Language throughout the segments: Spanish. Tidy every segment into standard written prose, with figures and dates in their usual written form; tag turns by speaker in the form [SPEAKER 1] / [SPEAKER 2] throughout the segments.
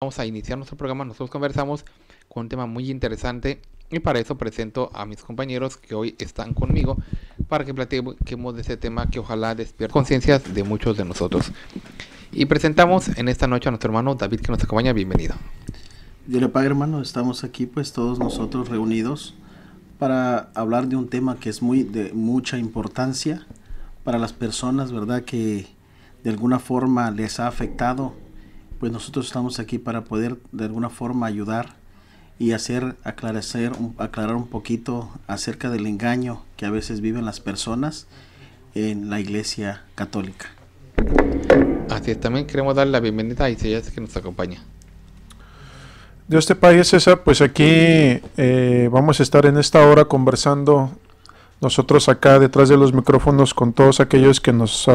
[SPEAKER 1] Vamos a iniciar nuestro programa. Nosotros conversamos con un tema muy interesante y para eso presento a mis compañeros que hoy están conmigo para que platiquemos de este tema que ojalá despierte conciencias de muchos de nosotros. Y presentamos en esta noche a nuestro hermano David que nos acompaña. Bienvenido.
[SPEAKER 2] Dios le pague, hermano. Estamos aquí pues todos nosotros reunidos para hablar de un tema que es de mucha importancia para las personas, ¿verdad? Que de alguna forma les ha afectado. Pues nosotros estamos aquí para poder de alguna forma ayudar y aclarar un poquito acerca del engaño que a veces viven las personas en la Iglesia Católica.
[SPEAKER 1] Así es, también queremos darle la bienvenida a Isaías que nos acompaña.
[SPEAKER 3] Dios te pague, César. Pues aquí vamos a estar en esta hora conversando nosotros acá detrás de los micrófonos con todos aquellos que nos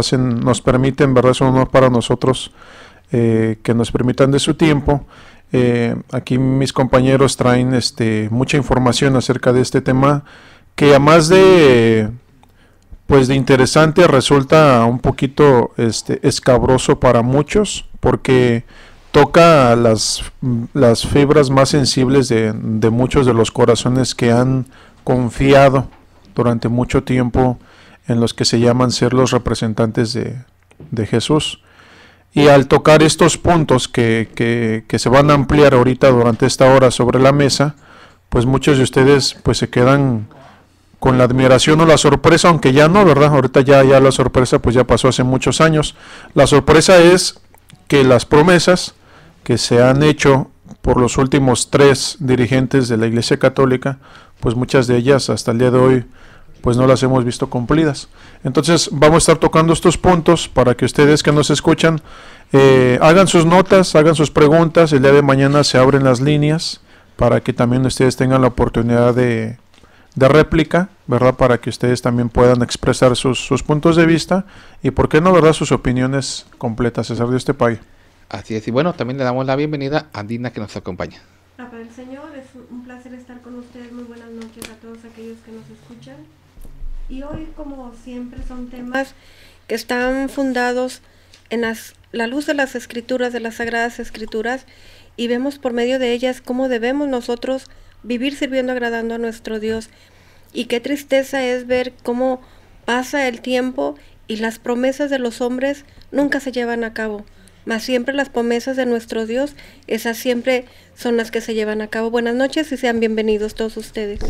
[SPEAKER 3] permiten, ¿verdad? Son honor para nosotros que nos permitan de su tiempo. Aquí mis compañeros traen mucha información acerca de este tema que además de interesante resulta un poquito escabroso para muchos porque toca las fibras más sensibles de muchos de los corazones que han confiado durante mucho tiempo en los que se llaman ser los representantes de Jesús. Y al tocar estos puntos que se van a ampliar ahorita durante esta hora sobre la mesa, pues muchos de ustedes pues se quedan con la admiración o la sorpresa, aunque ya no, ¿verdad? Ahorita ya la sorpresa pues ya pasó hace muchos años. La sorpresa es que las promesas que se han hecho por los últimos 3 dirigentes de la Iglesia Católica, pues muchas de ellas hasta el día de hoy pues no las hemos visto cumplidas. Entonces vamos a estar tocando estos puntos para que ustedes que nos escuchan hagan sus notas, hagan sus preguntas. El día de mañana se abren las líneas para que también ustedes tengan la oportunidad de réplica, ¿verdad? Para que ustedes también puedan expresar sus puntos de vista y, ¿por qué no, verdad? Sus opiniones completas. César, Dios te pague.
[SPEAKER 1] Así es, y bueno, también le damos la bienvenida a Dina que nos acompaña.
[SPEAKER 4] Para el Señor, es un placer estar con ustedes. Muy buenas noches a todos aquellos que nos escuchan. Y hoy, como siempre, son temas que están fundados en la luz de las Escrituras, de las Sagradas Escrituras, y vemos por medio de ellas cómo debemos nosotros vivir sirviendo, agradando a nuestro Dios. Y qué tristeza es ver cómo pasa el tiempo y las promesas de los hombres nunca se llevan a cabo. Mas siempre las promesas de nuestro Dios, esas siempre son las que se llevan a cabo. Buenas noches y sean bienvenidos todos ustedes.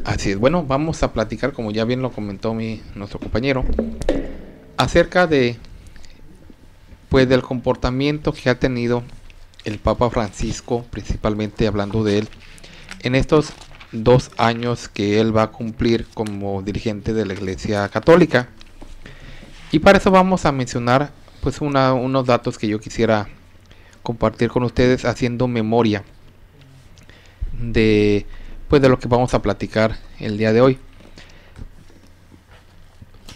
[SPEAKER 1] Así es, bueno, vamos a platicar, como ya bien lo comentó nuestro compañero, acerca del comportamiento que ha tenido el Papa Francisco, principalmente hablando de él, en estos 2 años que él va a cumplir como dirigente de la Iglesia Católica. Y para eso vamos a mencionar pues unos datos que yo quisiera compartir con ustedes haciendo memoria de lo que vamos a platicar el día de hoy.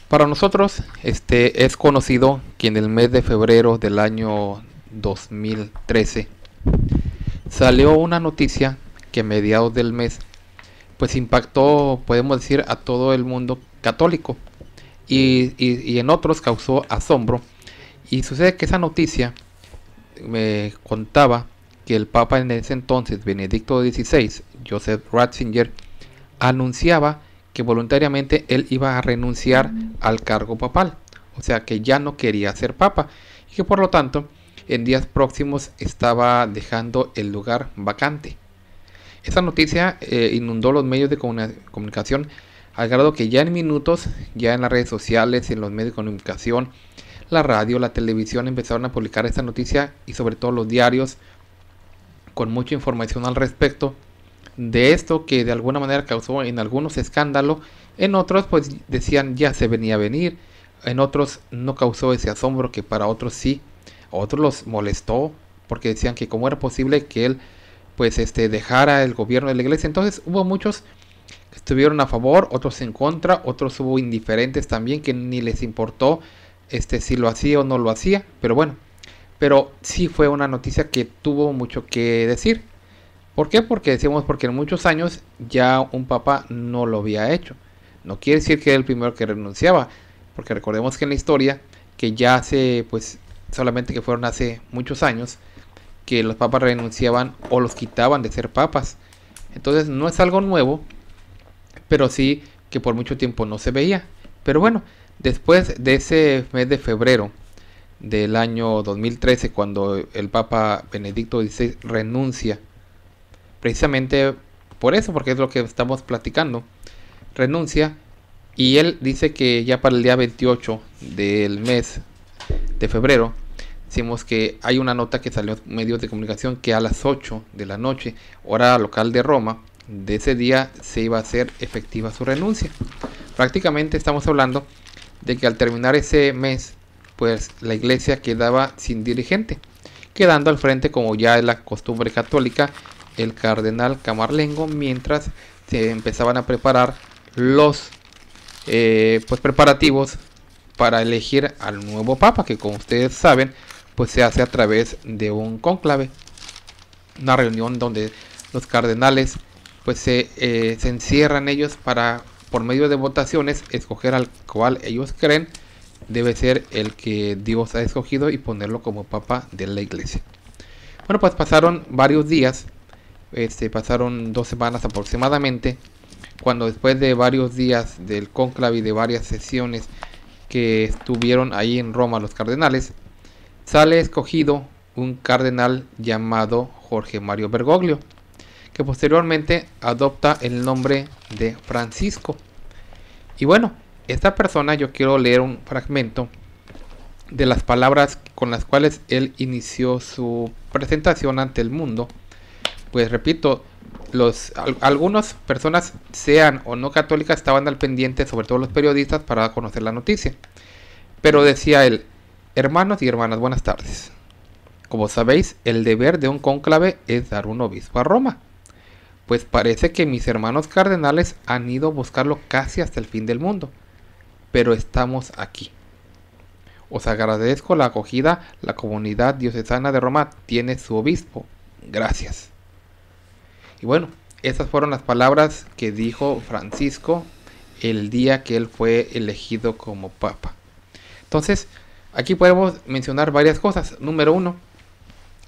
[SPEAKER 1] Para nosotros es conocido que en el mes de febrero del año 2013 salió una noticia que a mediados del mes pues impactó, podemos decir, a todo el mundo católico y en otros causó asombro. Y sucede que esa noticia me contaba que el Papa en ese entonces, Benedicto XVI, Joseph Ratzinger, anunciaba que voluntariamente él iba a renunciar al cargo papal, o sea que ya no quería ser Papa y que por lo tanto en días próximos estaba dejando el lugar vacante. Esa noticia inundó los medios de comunicación al grado que ya en minutos, ya en las redes sociales, en los medios de comunicación, la radio, la televisión empezaron a publicar esta noticia y sobre todo los diarios con mucha información al respecto de esto que de alguna manera causó en algunos escándalo, en otros pues decían ya se venía a venir, en otros no causó ese asombro que para otros sí, a otros los molestó porque decían que cómo era posible que él pues dejara el gobierno de la iglesia. Entonces hubo muchos que estuvieron a favor, otros en contra, otros hubo indiferentes también que ni les importó si lo hacía o no lo hacía, pero bueno, pero sí fue una noticia que tuvo mucho que decir. ¿Por qué? Porque decimos porque en muchos años ya un papa no lo había hecho. No quiere decir que era el primero que renunciaba, porque recordemos que en la historia, que ya hace, pues solamente que fueron hace muchos años, que los papas renunciaban o los quitaban de ser papas. Entonces no es algo nuevo, pero sí que por mucho tiempo no se veía. Pero bueno, después de ese mes de febrero del año 2013, cuando el Papa Benedicto XVI renuncia, precisamente por eso, porque es lo que estamos platicando, renuncia, y él dice que ya para el día 28 del mes de febrero, decimos que hay una nota que salió en medios de comunicación que a las 8 de la noche, hora local de Roma, de ese día se iba a hacer efectiva su renuncia. Prácticamente estamos hablando de que al terminar ese mes, pues la iglesia quedaba sin dirigente, quedando al frente, como ya es la costumbre católica, el cardenal Camarlengo, mientras se empezaban a preparar los pues preparativos para elegir al nuevo papa, que como ustedes saben, pues se hace a través de un cónclave, una reunión donde los cardenales pues se encierran ellos para, por medio de votaciones, escoger al cual ellos creen debe ser el que Dios ha escogido y ponerlo como papa de la iglesia. Bueno, pues pasaron varios días, pasaron 2 semanas aproximadamente, cuando después de varios días del cónclave y de varias sesiones que estuvieron ahí en Roma los cardenales, sale escogido un cardenal llamado Jorge Mario Bergoglio, que posteriormente adopta el nombre de Francisco. Y bueno, esta persona, yo quiero leer un fragmento de las palabras con las cuales él inició su presentación ante el mundo. Pues repito, algunas personas, sean o no católicas, estaban al pendiente, sobre todo los periodistas, para conocer la noticia. Pero decía él: hermanos y hermanas, buenas tardes. Como sabéis, el deber de un cónclave es dar un obispo a Roma. Pues parece que mis hermanos cardenales han ido a buscarlo casi hasta el fin del mundo. Pero estamos aquí. Os agradezco la acogida. La comunidad diocesana de Roma tiene su obispo. Gracias. Y bueno, esas fueron las palabras que dijo Francisco el día que él fue elegido como papa. Entonces, aquí podemos mencionar varias cosas. Número 1,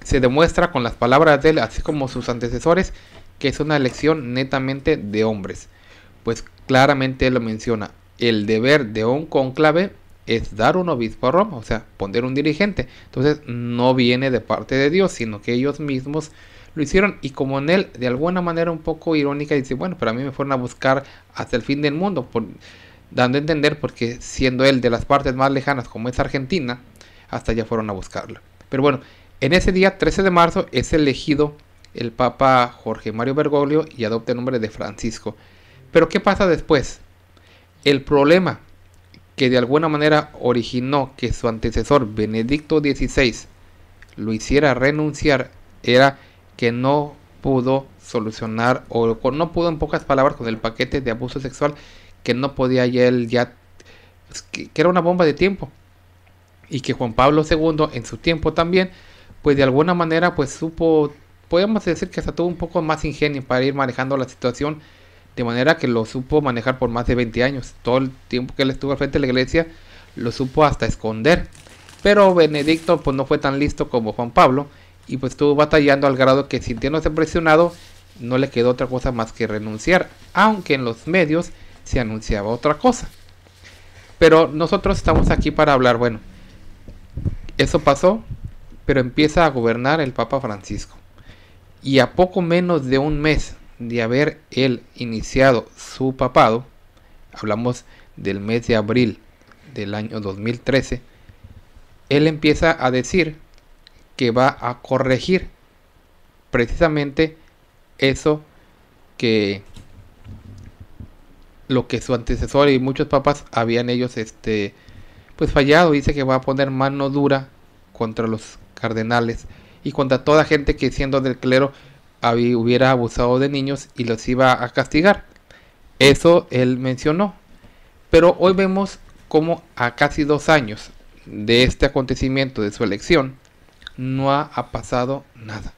[SPEAKER 1] se demuestra con las palabras de él, así como sus antecesores, que es una elección netamente de hombres. Pues claramente él lo menciona. El deber de un cónclave es dar un obispo a Roma, o sea, poner un dirigente. Entonces no viene de parte de Dios, sino que ellos mismos lo hicieron. Y como en él, de alguna manera un poco irónica, dice: bueno, pero a mí me fueron a buscar hasta el fin del mundo, dando a entender, porque siendo él de las partes más lejanas, como es Argentina, hasta allá fueron a buscarlo. Pero bueno, en ese día, 13 de marzo, es elegido el Papa Jorge Mario Bergoglio y adopta el nombre de Francisco. Pero ¿qué pasa después? El problema que de alguna manera originó que su antecesor Benedicto XVI lo hiciera renunciar era que no pudo solucionar, o no pudo, en pocas palabras, con el paquete de abuso sexual, que no podía él ya, que era una bomba de tiempo, y que Juan Pablo II en su tiempo también, pues de alguna manera pues supo, podemos decir que hasta tuvo un poco más ingenio para ir manejando la situación, de manera que lo supo manejar por más de 20 años. Todo el tiempo que él estuvo al frente de la iglesia lo supo hasta esconder. Pero Benedicto pues no fue tan listo como Juan Pablo, y pues estuvo batallando al grado que, sintiéndose presionado, no le quedó otra cosa más que renunciar, aunque en los medios se anunciaba otra cosa. Pero nosotros estamos aquí para hablar, bueno, eso pasó, pero empieza a gobernar el Papa Francisco. Y a poco menos de un mes de haber él iniciado su papado, hablamos del mes de abril del año 2013, él empieza a decir que va a corregir precisamente eso, que lo que su antecesor y muchos papas habían ellos pues fallado. Dice que va a poner mano dura contra los cardenales y contra toda gente que, siendo del clero, hubiera abusado de niños, y los iba a castigar. Eso él mencionó. Pero hoy vemos cómo a casi 2 años de este acontecimiento, de su elección, no ha pasado nada.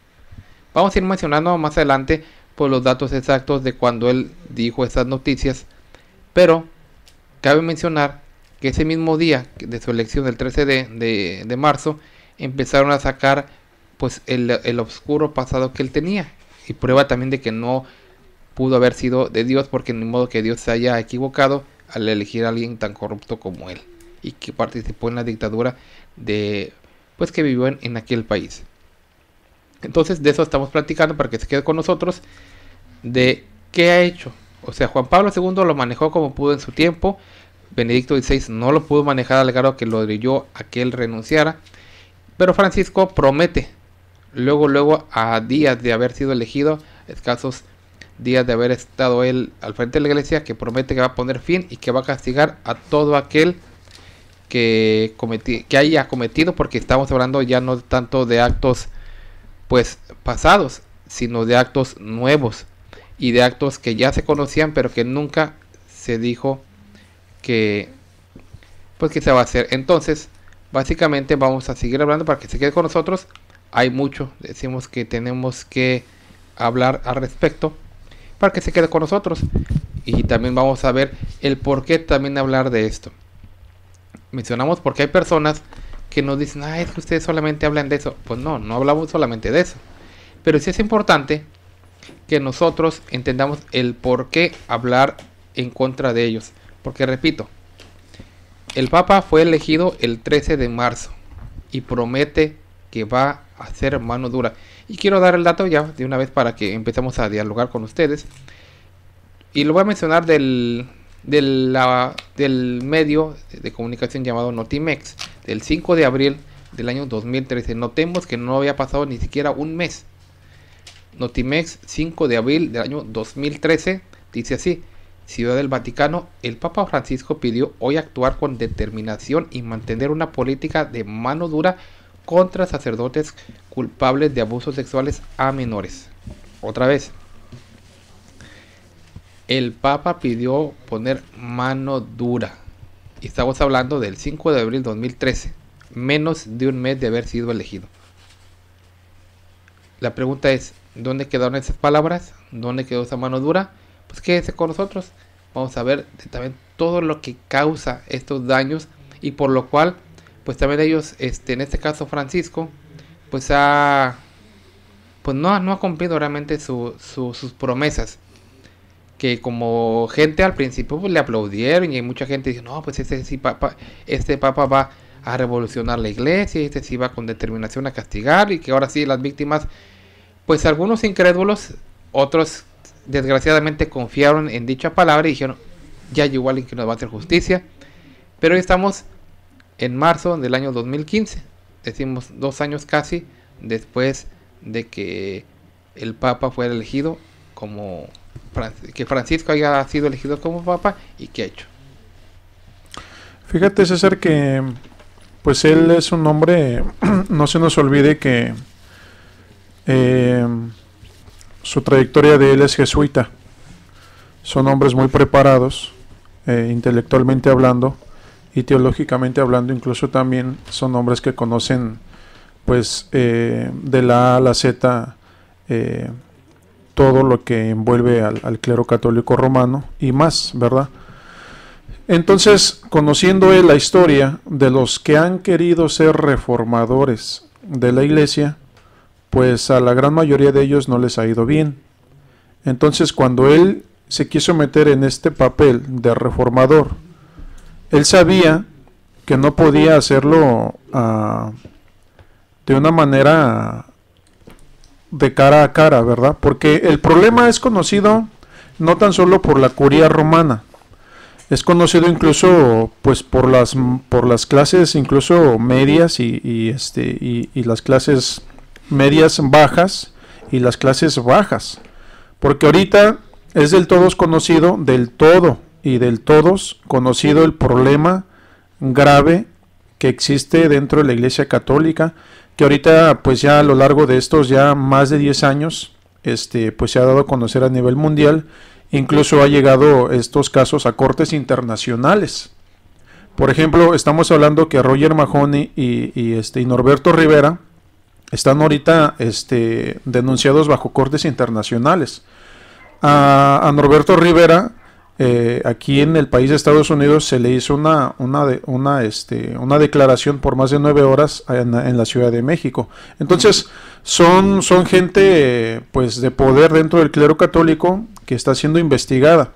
[SPEAKER 1] Vamos a ir mencionando más adelante por los datos exactos de cuando él dijo estas noticias, pero cabe mencionar que ese mismo día de su elección, el 13 de marzo, empezaron a sacar pues el oscuro pasado que él tenía, y prueba también de que no pudo haber sido de Dios, porque ni modo que Dios se haya equivocado al elegir a alguien tan corrupto como él, y que participó en la dictadura de, pues, que vivió en aquel país. Entonces de eso estamos platicando para que se quede con nosotros, de qué ha hecho. O sea, Juan Pablo II lo manejó como pudo en su tiempo, Benedicto XVI no lo pudo manejar al grado que lo orilló a que él renunciara, pero Francisco promete, luego a días de haber sido elegido, escasos días de haber estado él al frente de la iglesia, que promete que va a poner fin y que va a castigar a todo aquel que haya cometido, porque estamos hablando ya no tanto de actos pues pasados, sino de actos nuevos y de actos que ya se conocían pero que nunca se dijo que pues que se va a hacer. Entonces básicamente vamos a seguir hablando para que se quede con nosotros. Hay mucho, decimos que tenemos que hablar al respecto para que se quede con nosotros, y también vamos a ver el por qué también hablar de esto. Mencionamos porque hay personas que nos dicen, es que ustedes solamente hablan de eso. Pues no hablamos solamente de eso, pero sí es importante que nosotros entendamos el por qué hablar en contra de ellos, porque repito, el Papa fue elegido el 13 de marzo y promete que va a hacer mano dura. Y quiero dar el dato ya de una vez para que empecemos a dialogar con ustedes. Y lo voy a mencionar del medio de comunicación llamado Notimex, del 5 de abril del año 2013. Notemos que no había pasado ni siquiera un mes. Notimex, 5 de abril del año 2013, dice así: Ciudad del Vaticano, el Papa Francisco pidió hoy actuar con determinación y mantener una política de mano dura contra sacerdotes culpables de abusos sexuales a menores. Otra vez, el Papa pidió poner mano dura, y estamos hablando del 5 de abril de 2013, menos de un mes de haber sido elegido. La pregunta es, ¿dónde quedaron esas palabras? ¿Dónde quedó esa mano dura? Pues quédese con nosotros. Vamos a ver también todo lo que causa estos daños, y por lo cual pues también ellos, en este caso Francisco, pues no ha cumplido realmente sus promesas, que como gente al principio pues le aplaudieron, y hay mucha gente dice, no, pues este papa va a revolucionar la iglesia, y este sí va con determinación a castigar, y que ahora sí las víctimas, pues algunos incrédulos, otros desgraciadamente confiaron en dicha palabra y dijeron, ya llegó alguien que nos va a hacer justicia. Pero hoy estamos en marzo del año 2015, decimos 2 años casi después de que el Papa fuera elegido como, que Francisco haya sido elegido como Papa. ¿Y qué ha hecho?
[SPEAKER 3] Fíjate, César, que pues él es un hombre, no se nos olvide que su trayectoria de él es jesuita. Son hombres muy preparados, intelectualmente hablando y teológicamente hablando. Incluso también son hombres que conocen pues de la A a la Z todo lo que envuelve al clero católico romano y más, ¿verdad? Entonces, conociendo él la historia de los que han querido ser reformadores de la iglesia, pues a la gran mayoría de ellos no les ha ido bien. Entonces, cuando él se quiso meter en este papel de reformador, él sabía que no podía hacerlo de una manera de cara a cara, ¿verdad? Porque el problema es conocido no tan solo por la curia romana, es conocido incluso pues por las clases incluso medias y las clases medias bajas y las clases bajas, porque ahorita es del todos conocido el problema grave que existe dentro de la Iglesia Católica, que ahorita pues ya a lo largo de estos ya más de 10 años pues se ha dado a conocer a nivel mundial. Incluso ha llegado estos casos a cortes internacionales. Por ejemplo, estamos hablando que Roger Mahony y Norberto Rivera están ahorita denunciados bajo cortes internacionales. A Norberto Rivera aquí en el país de Estados Unidos se le hizo una declaración por más de 9 horas en la Ciudad de México. Entonces son gente pues de poder dentro del clero católico que está siendo investigada.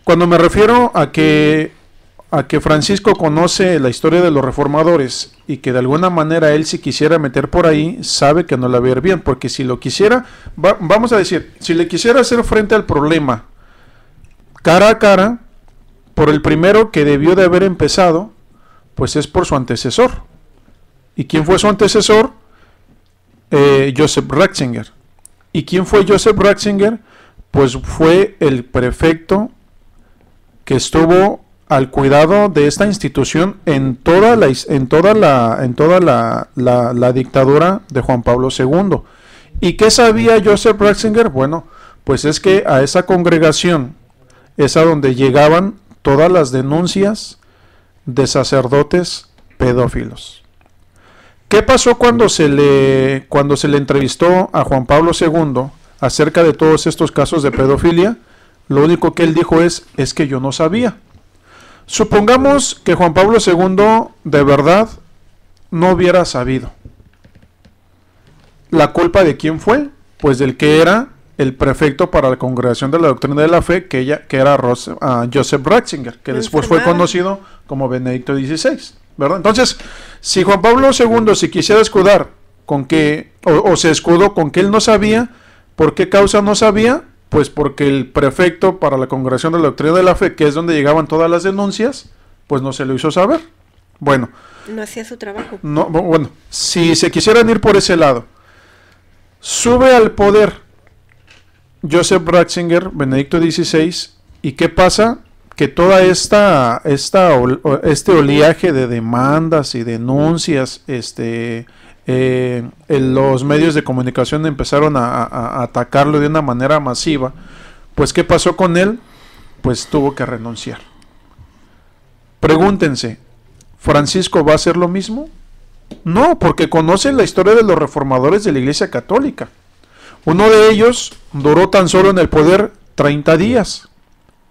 [SPEAKER 3] Cuando me refiero a que Francisco conoce la historia de los reformadores y que de alguna manera él, si quisiera meter por ahí, sabe que no la va a ir bien, porque si lo quisiera, vamos a decir, si le quisiera hacer frente al problema cara a cara, por el primero que debió de haber empezado, pues es por su antecesor. ¿Y quién fue su antecesor? Joseph Ratzinger. ¿Y quién fue Joseph Ratzinger? Pues fue el prefecto que estuvo al cuidado de esta institución en toda la dictadura de Juan Pablo II. ¿Y qué sabía Joseph Ratzinger? Bueno, pues es que a esa congregación es a donde llegaban todas las denuncias de sacerdotes pedófilos. ¿Qué pasó cuando se le entrevistó a Juan Pablo II acerca de todos estos casos de pedofilia? Lo único que él dijo es que yo no sabía. Supongamos que Juan Pablo II de verdad no hubiera sabido. ¿La culpa de quién fue? Pues del que era el prefecto para la Congregación de la Doctrina de la Fe, que era Joseph Ratzinger, que después fue conocido como Benedicto XVI, ¿verdad? Entonces, si Juan Pablo II se quisiera escudar con que, o se escudó con que él no sabía, ¿por qué causa no sabía? Pues porque el prefecto para la Congregación de la Doctrina de la Fe, que es donde llegaban todas las denuncias, pues no se lo hizo saber. Bueno.
[SPEAKER 4] No hacía su trabajo.
[SPEAKER 3] No, bueno, si se quisieran ir por ese lado, sube al poder Joseph Ratzinger, Benedicto XVI, ¿y qué pasa? Que toda este oleaje de demandas y denuncias, los medios de comunicación empezaron a atacarlo de una manera masiva. Pues ¿qué pasó con él? Pues tuvo que renunciar. Pregúntense, ¿Francisco va a hacer lo mismo? No, porque conoce la historia de los reformadores de la Iglesia Católica. Uno de ellos duró tan solo en el poder 30 días.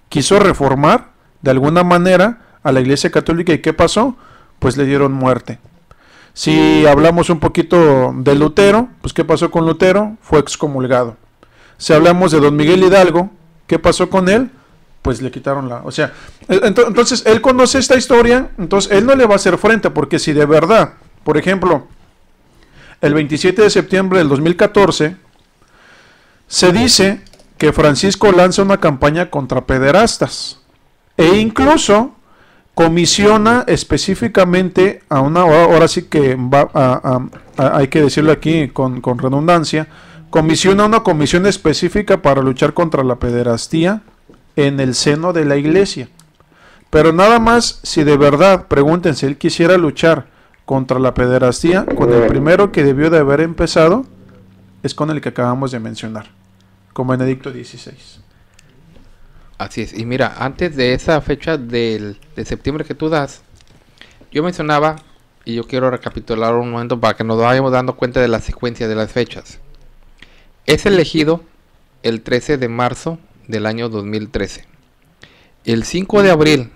[SPEAKER 3] Quiso reformar de alguna manera a la Iglesia Católica, ¿y qué pasó? Pues le dieron muerte. Si hablamos un poquito de Lutero, pues ¿qué pasó con Lutero? Fue excomulgado. Si hablamos de don Miguel Hidalgo, ¿qué pasó con él? Pues le quitaron o sea, entonces él conoce esta historia, entonces él no le va a hacer frente, porque si de verdad, por ejemplo, el 27 de septiembre del 2014, se dice que Francisco lanza una campaña contra pederastas e incluso comisiona específicamente a ahora sí que hay que decirlo aquí con redundancia, comisiona una comisión específica para luchar contra la pederastía en el seno de la iglesia. Pero nada más, si de verdad, pregúntense, él quisiera luchar contra la pederastía, con el primero que debió de haber empezado es con el que acabamos de mencionar, con Benedicto XVI.
[SPEAKER 1] Así es, y mira, antes de esa fecha de septiembre que tú das, yo mencionaba, y yo quiero recapitular un momento para que nos vayamos dando cuenta de la secuencia de las fechas. Es elegido el 13 de marzo del año 2013. El 5 de abril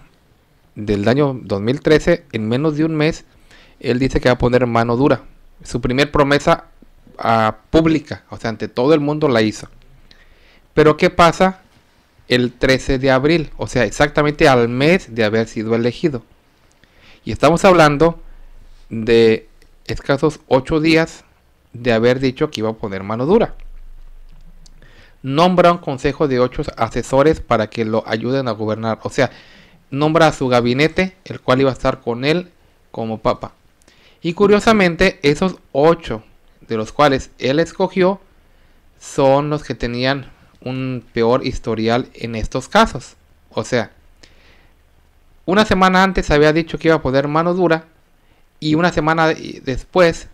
[SPEAKER 1] del año 2013, en menos de un mes, él dice que va a poner mano dura. Su primer promesa pública, o sea, ante todo el mundo la hizo. Pero ¿qué pasa el 13 de abril? O sea, exactamente al mes de haber sido elegido. Y estamos hablando de escasos 8 días de haber dicho que iba a poner mano dura. Nombra un consejo de 8 asesores para que lo ayuden a gobernar. O sea, nombra a su gabinete, el cual iba a estar con él como papa. Y curiosamente, esos 8 de los cuales él escogió son los que tenían un peor historial en estos casos. O sea, una semana antes había dicho que iba a poner mano dura, y una semana después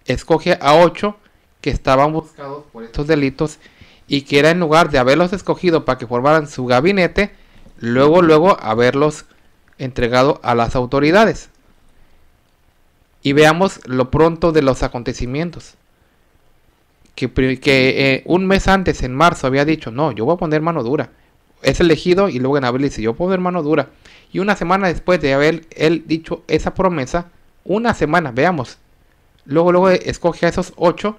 [SPEAKER 1] escoge a 8 que estaban buscados por estos delitos, y que era, en lugar de haberlos escogido para que formaran su gabinete, luego haberlos entregado a las autoridades. Y veamos lo pronto de los acontecimientos. Que un mes antes, en marzo, había dicho, no, yo voy a poner mano dura. es elegido y luego en abril dice, yo puedo, hermano, dura. Y una semana después de haber él dicho esa promesa, una semana, veamos, luego escoge a esos 8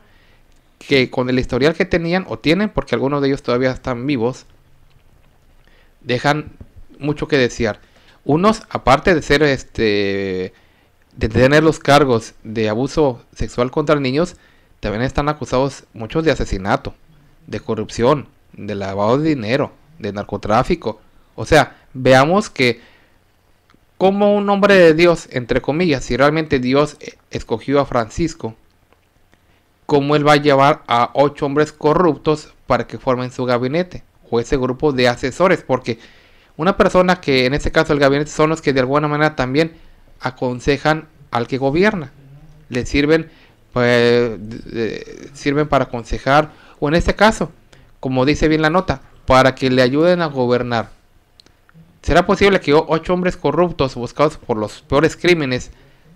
[SPEAKER 1] que con el historial que tenían o tienen, porque algunos de ellos todavía están vivos, dejan mucho que desear. Unos, aparte de ser de tener los cargos de abuso sexual contra niños, también están acusados muchos de asesinato, de corrupción, de lavado de dinero, de narcotráfico. O sea, veamos que como un hombre de Dios, entre comillas, si realmente Dios escogió a Francisco, cómo él va a llevar a 8 hombres corruptos para que formen su gabinete o ese grupo de asesores, porque una persona que en este caso el gabinete son los que de alguna manera también aconsejan al que gobierna, le sirven, pues, sirven para aconsejar, o en este caso, como dice bien la nota, para que le ayuden a gobernar. ¿Será posible que 8 hombres corruptos buscados por los peores crímenes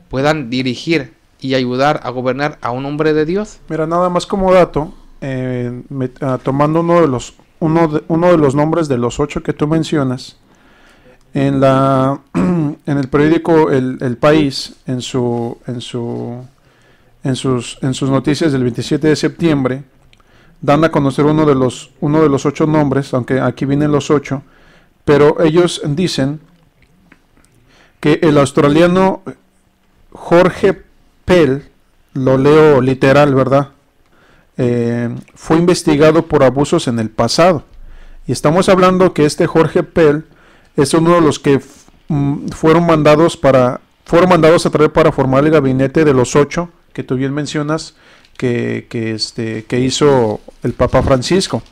[SPEAKER 1] puedan dirigir y ayudar a gobernar a un hombre de Dios?
[SPEAKER 3] Mira, nada más como dato, tomando uno de los nombres de los 8 que tú mencionas, en el periódico El País, en sus noticias del 27 de septiembre, dan a conocer uno de los 8 nombres, aunque aquí vienen los 8, pero ellos dicen que el australiano Jorge Pell, lo leo literal, ¿verdad? Fue investigado por abusos en el pasado. Y estamos hablando que este Jorge Pell es uno de los que fueron mandados a traer para formar el gabinete de los 8 que tú bien mencionas que hizo el Papa Francisco.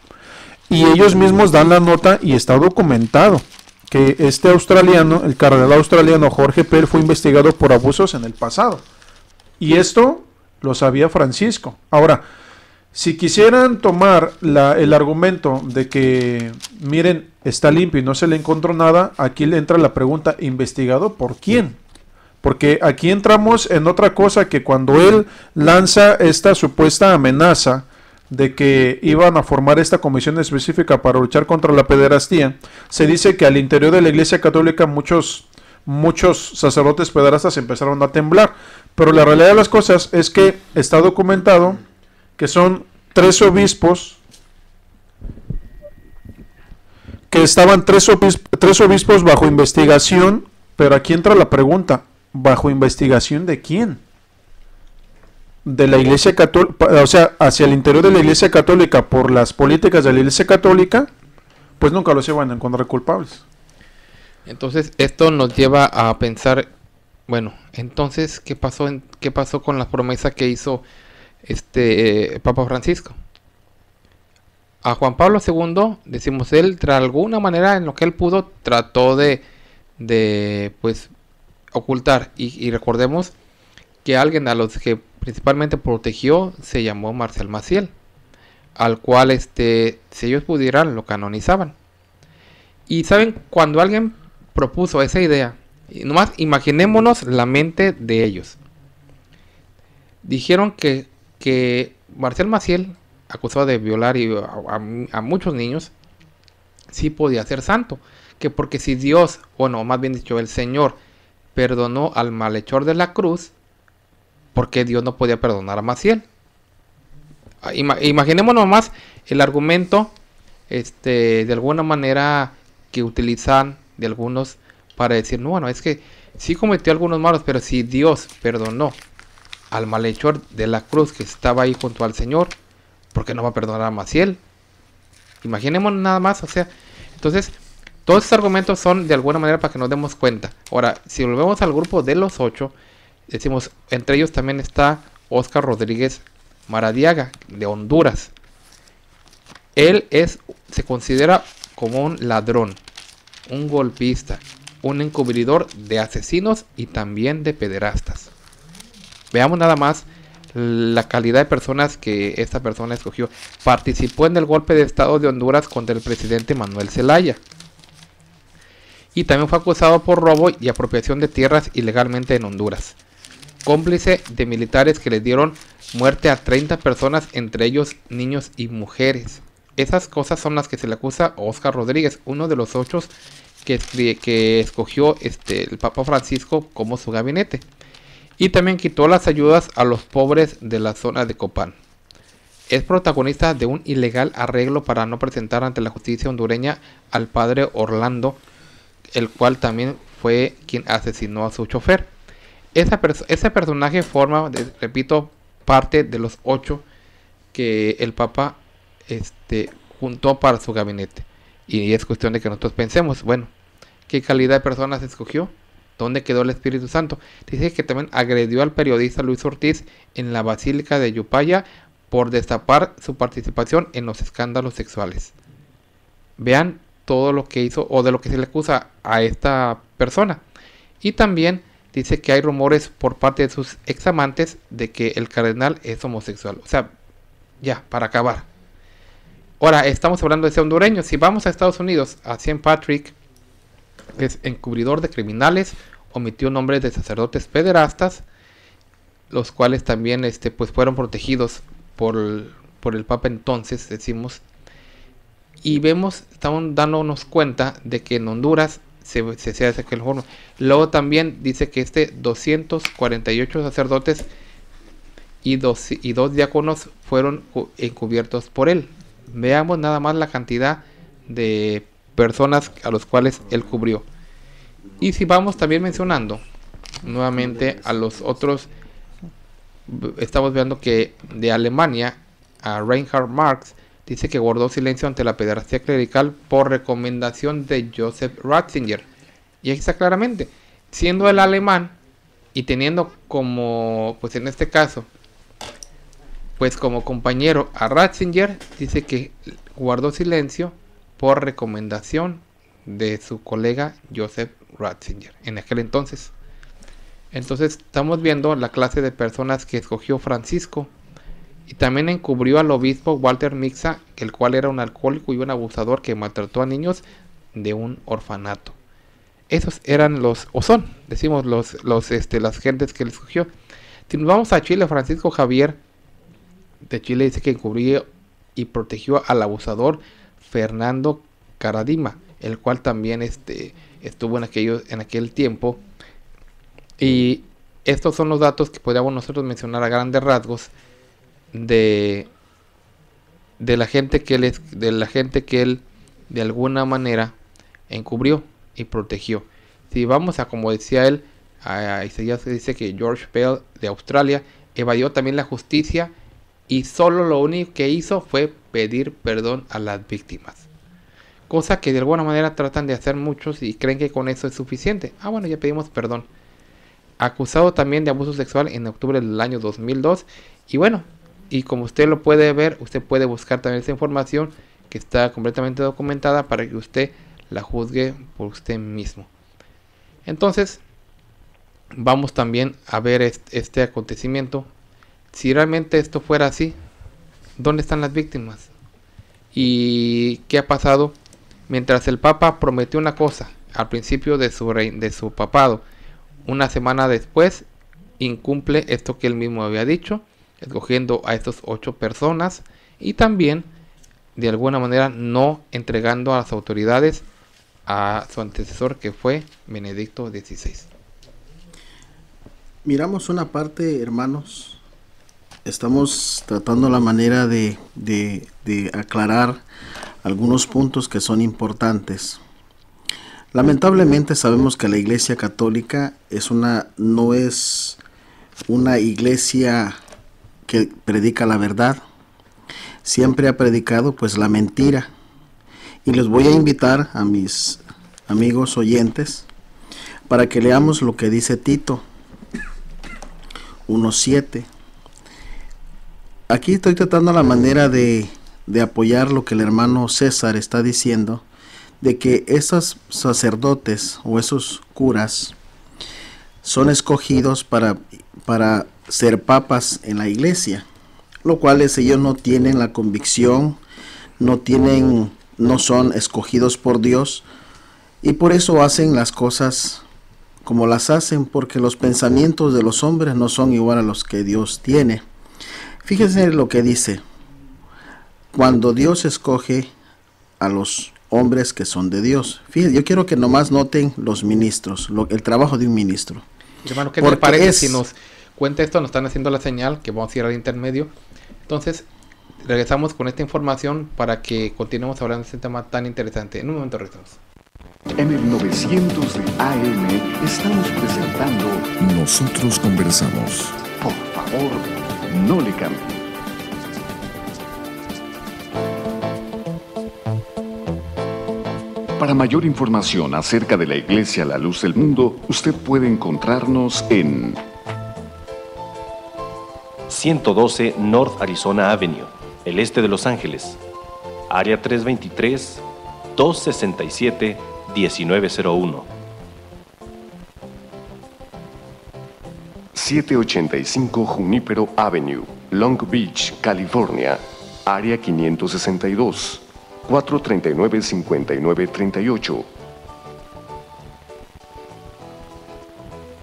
[SPEAKER 3] Y ellos mismos dan la nota y está documentado que este australiano, el cardenal australiano Jorge Pell, fue investigado por abusos en el pasado. Y esto lo sabía Francisco. Ahora, si quisieran tomar el argumento de que, miren, está limpio y no se le encontró nada, aquí le entra la pregunta, ¿investigado por quién? Porque aquí entramos en otra cosa, que cuando él lanza esta supuesta amenaza de que iban a formar esta comisión específica para luchar contra la pederastía, se dice que al interior de la Iglesia Católica muchos sacerdotes pederastas empezaron a temblar, pero la realidad de las cosas es que está documentado que son 3 obispos, que estaban 3 obispos bajo investigación, pero aquí entra la pregunta, ¿bajo investigación de quién? De la Iglesia Católica, o sea, hacia el interior de la Iglesia Católica por las políticas de la Iglesia Católica, pues nunca los iban a encontrar culpables.
[SPEAKER 1] Entonces esto nos lleva a pensar, bueno, entonces ¿qué pasó con la promesa que hizo Papa Francisco? A Juan Pablo II, decimos, él de alguna manera en lo que él pudo trató de pues ocultar, y recordemos que alguien a los que principalmente protegió se llamó Marcial Maciel, al cual si ellos pudieran lo canonizaban. Y saben, cuando alguien propuso esa idea, nomás imaginémonos la mente de ellos. Dijeron que Marcial Maciel, acusado de violar a muchos niños, sí podía ser santo, que porque si Dios, o no, más bien dicho, el Señor perdonó al malhechor de la cruz, ¿por qué Dios no podía perdonar a Maciel? Imaginémonos más el argumento de alguna manera que utilizan de algunos para decir, no, bueno, es que sí cometió algunos malos, pero si Dios perdonó al malhechor de la cruz que estaba ahí junto al Señor, ¿por qué no va a perdonar a Maciel? Imaginémonos nada más, o sea, entonces todos estos argumentos son de alguna manera para que nos demos cuenta. Ahora, si volvemos al grupo de los 8, decimos, entre ellos también está Óscar Rodríguez Maradiaga, de Honduras. Él se considera como un ladrón, un golpista, un encubridor de asesinos y también de pederastas. Veamos nada más la calidad de personas que esta persona escogió. Participó en el golpe de estado de Honduras contra el presidente Manuel Zelaya. Y también fue acusado por robo y apropiación de tierras ilegalmente en Honduras. Cómplice de militares que le dieron muerte a 30 personas, entre ellos niños y mujeres. esas cosas son las que se le acusa a Óscar Rodríguez, uno de los 8 que escogió el Papa Francisco como su gabinete. Y también quitó las ayudas a los pobres de la zona de Copán. Es protagonista de un ilegal arreglo para no presentar ante la justicia hondureña al padre Orlando, el cual también fue quien asesinó a su chofer. Ese personaje forma, repito, parte de los 8 que el Papa juntó para su gabinete. Y es cuestión de que nosotros pensemos, bueno, ¿qué calidad de personas escogió? ¿Dónde quedó el Espíritu Santo? Dice que también agredió al periodista Luis Ortiz en la Basílica de Yupaya por destapar su participación en los escándalos sexuales. Vean todo lo que hizo o de lo que se le acusa a esta persona. Y también dice que hay rumores por parte de sus examantes de que el cardenal es homosexual. O sea, ya, para acabar. Ahora, estamos hablando de ese hondureño. Si vamos a Estados Unidos, a St. Patrick, es encubridor de criminales, omitió nombres de sacerdotes pederastas, los cuales también pues fueron protegidos por el Papa entonces, decimos. Y estamos dándonos cuenta de que en Honduras se hace aquel forma. Luego también dice que 248 sacerdotes y dos diáconos fueron encubiertos por él. Veamos nada más la cantidad de personas a los cuales él cubrió. Y si vamos también mencionando nuevamente a los otros, estamos viendo que de Alemania a Reinhard Marx dice que guardó silencio ante la pederastia clerical por recomendación de Joseph Ratzinger. Y ahí está claramente, siendo el alemán y teniendo como, pues en este caso, pues como compañero a Ratzinger, dice que guardó silencio por recomendación de su colega Joseph Ratzinger en aquel entonces. Entonces estamos viendo la clase de personas que escogió Francisco. Y también encubrió al obispo Walter Mixa, el cual era un alcohólico y un abusador que maltrató a niños de un orfanato. Esos eran decimos las gentes que él escogió. Si nos vamos a Chile, Francisco Javier de Chile dice que encubrió y protegió al abusador Fernando Caradima, el cual también estuvo en aquel tiempo. Y estos son los datos que podríamos nosotros mencionar a grandes rasgos de la gente que él de alguna manera encubrió y protegió. Si vamos a, como decía él, ya se dice que George Pell de Australia evadió también la justicia y solo lo único que hizo fue pedir perdón a las víctimas, cosa que de alguna manera tratan de hacer muchos y creen que con eso es suficiente. Bueno, ya pedimos perdón. Acusado también de abuso sexual en octubre del año 2002. Y bueno, y como usted lo puede ver, usted puede buscar también esa información que está completamente documentada para que usted la juzgue por usted mismo. Entonces, vamos también a ver este acontecimiento. Si realmente esto fuera así, ¿dónde están las víctimas? ¿Y qué ha pasado? Mientras el Papa prometió una cosa al principio de su papado, una semana después incumple esto que él mismo había dicho, escogiendo a estas 8 personas y también de alguna manera no entregando a las autoridades a su antecesor, que fue Benedicto XVI.
[SPEAKER 2] Miramos una parte, hermanos, estamos tratando la manera de aclarar algunos puntos que son importantes. Lamentablemente sabemos que la Iglesia Católica no es una iglesia que predica la verdad. Siempre ha predicado pues la mentira. Y les voy a invitar a mis amigos oyentes para que leamos lo que dice Tito 1:7. Aquí estoy tratando la manera de apoyar lo que el hermano César está diciendo, de que esos sacerdotes o esos curas son escogidos para ser papas en la iglesia, lo cual ellos no tienen la convicción, no son escogidos por Dios, y por eso hacen las cosas como las hacen, porque los pensamientos de los hombres no son igual a los que Dios tiene. Fíjense lo que dice: cuando Dios escoge a los hombres que son de Dios. Fíjense, yo quiero que nomás noten los ministros, el trabajo de un ministro.
[SPEAKER 1] Hermano, ¿qué te parece si nos cuenta esto? Nos están haciendo la señal que vamos a ir al intermedio. Entonces, regresamos con esta información para que continuemos hablando de este tema tan interesante. En un momento regresamos.
[SPEAKER 5] En el 900 de AM estamos presentando
[SPEAKER 6] Nosotros Conversamos.
[SPEAKER 5] Por favor, no le cambie. Para mayor información acerca de la Iglesia La Luz del Mundo, usted puede encontrarnos en
[SPEAKER 7] 112 North Arizona Avenue, el este de Los Ángeles, área 323-267-1901.
[SPEAKER 5] 785 Junípero Avenue, Long Beach, California, área 562, 439-5938.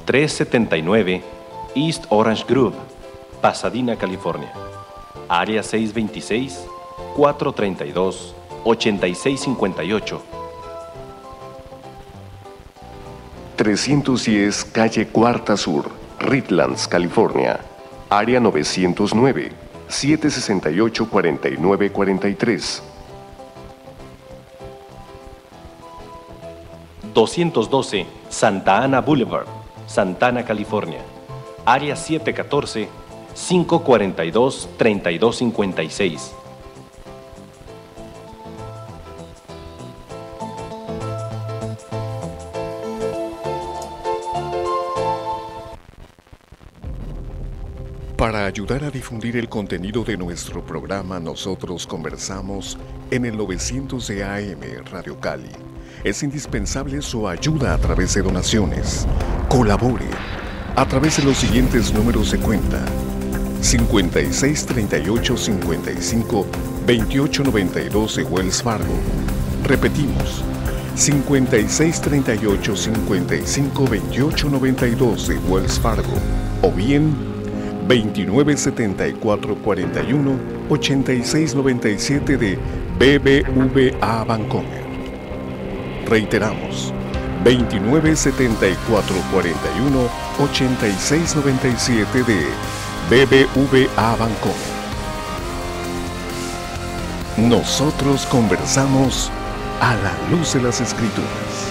[SPEAKER 7] 379 East Orange Grove, Pasadena, California, área 626-432-8658.
[SPEAKER 5] 310 Calle Cuarta Sur, Redlands, California, área 909, 768-4943.
[SPEAKER 7] 212 Santa Ana Boulevard, Santana, California, área 714-542-3256.
[SPEAKER 6] 'Para ayudar a difundir el contenido de nuestro programa Nosotros Conversamos en el 900 de AM Radio Cali, es indispensable su ayuda a través de donaciones. Colabore a través de los siguientes números de cuenta: 56 38 55 28 92 de Wells Fargo. Repetimos, 56 38 55 28 92 de Wells Fargo, o bien 29 74 41 86 97 de BBVA Bancomer. Reiteramos, 29 74 41 86 97 de BBVA Bancomer. Nosotros conversamos a la luz de las Escrituras.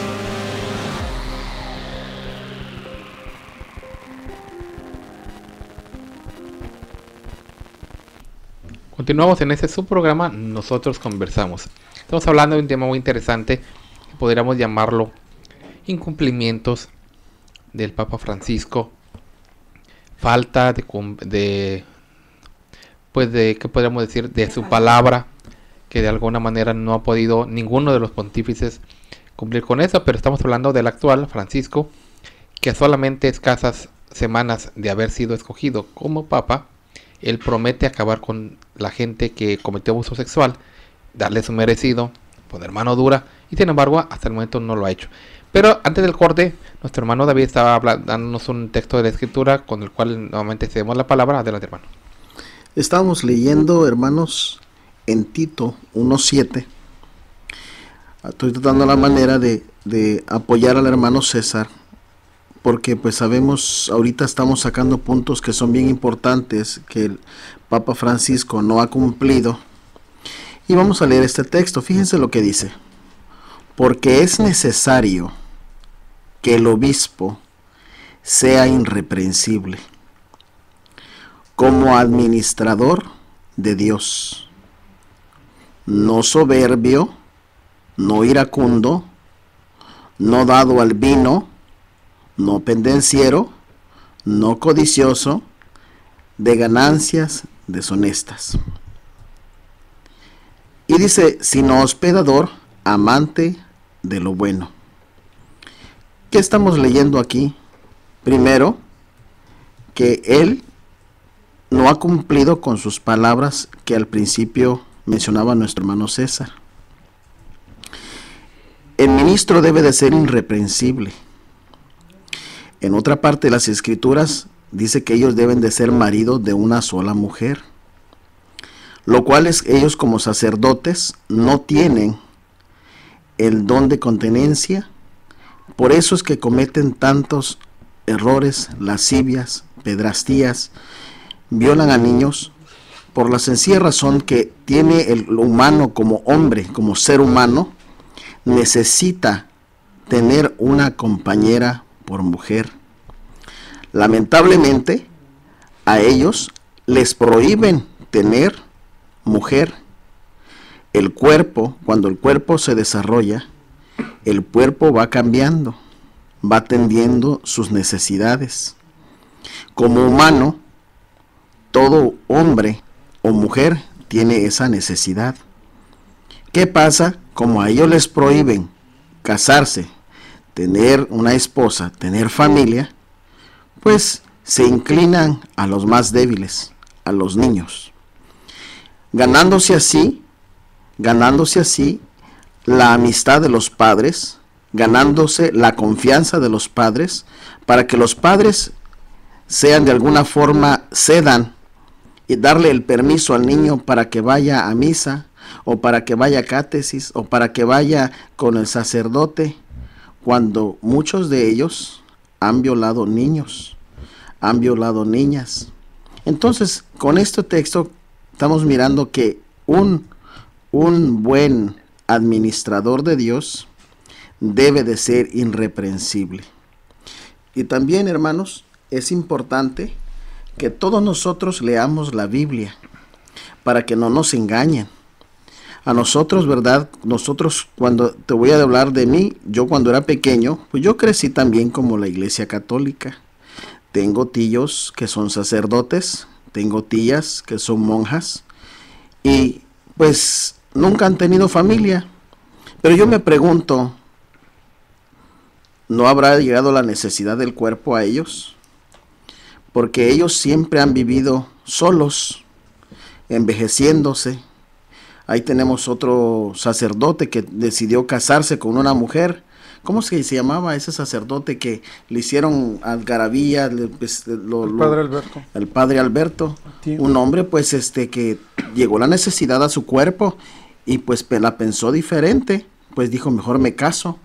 [SPEAKER 1] Continuamos en este subprograma Nosotros Conversamos. Estamos hablando de un tema muy interesante que podríamos llamarlo incumplimientos del Papa Francisco, falta ¿qué podríamos decir? De su palabra, que de alguna manera no ha podido ninguno de los pontífices cumplir con eso. Pero estamos hablando del actual Francisco, que a solamente escasas semanas de haber sido escogido como Papa, él promete acabar con la gente que cometió abuso sexual, darle su merecido, poner mano dura, y sin embargo hasta el momento no lo ha hecho. Pero antes del corte, nuestro hermano David estaba dándonos un texto de la Escritura con el cual nuevamente cedemos la palabra. Adelante, hermano.
[SPEAKER 2] Estamos leyendo, hermanos, en Tito 1:7. Estoy tratando la manera de apoyar al hermano César, porque pues sabemos, ahorita estamos sacando puntos que son bien importantes, que el Papa Francisco no ha cumplido. Y vamos a leer este texto. Fíjense lo que dice: porque es necesario que el obispo sea irreprensible, como administrador de Dios, no soberbio, no iracundo, no dado al vino, no pendenciero, no codicioso, de ganancias deshonestas. Y dice, sino hospedador, amante de lo bueno. ¿Qué estamos leyendo aquí? Primero, que él no ha cumplido con sus palabras que al principio mencionaba nuestro hermano César. El ministro debe de ser irreprensible. En otra parte de las Escrituras dice que ellos deben de ser maridos de una sola mujer. lo cual es ellos como sacerdotes no tienen el don de continencia. Por eso es que cometen tantos errores, lascivias, pedrastías, violan a niños, por la sencilla razón que tiene el humano como hombre, como ser humano, necesita tener una compañera por mujer. Lamentablemente, a ellos les prohíben tener mujer. El cuerpo, cuando el cuerpo se desarrolla, el cuerpo va cambiando, va atendiendo sus necesidades. Como humano, todo hombre o mujer tiene esa necesidad. ¿Qué pasa? Como a ellos les prohíben casarse, tener una esposa, tener familia, pues se inclinan a los más débiles, a los niños, ganándose así la amistad de los padres, ganándose la confianza de los padres, para que los padres sean de alguna forma, cedan y darle el permiso al niño para que vaya a misa, o para que vaya a catecis, o para que vaya con el sacerdote, cuando muchos de ellos han violado niños, han violado niñas. Entonces, con este texto estamos mirando que un buen administrador de Dios debe de ser irreprensible. Y también, hermanos, es importante que todos nosotros leamos la Biblia para que no nos engañen. A nosotros, ¿verdad? Nosotros, cuando te voy a hablar de mí, yo cuando era pequeño, pues yo crecí también como la Iglesia Católica. Tengo tíos que son sacerdotes, tengo tías que son monjas, y pues nunca han tenido familia. Pero yo me pregunto, ¿no habrá llegado la necesidad del cuerpo a ellos? Porque ellos siempre han vivido solos, envejeciéndose. Ahí tenemos otro sacerdote que decidió casarse con una mujer. ¿Cómo se llamaba ese sacerdote que le hicieron algarabía? El padre Alberto. El padre Alberto. Un hombre pues que llegó la necesidad a su cuerpo y pues la pensó diferente. Pues dijo, mejor me caso.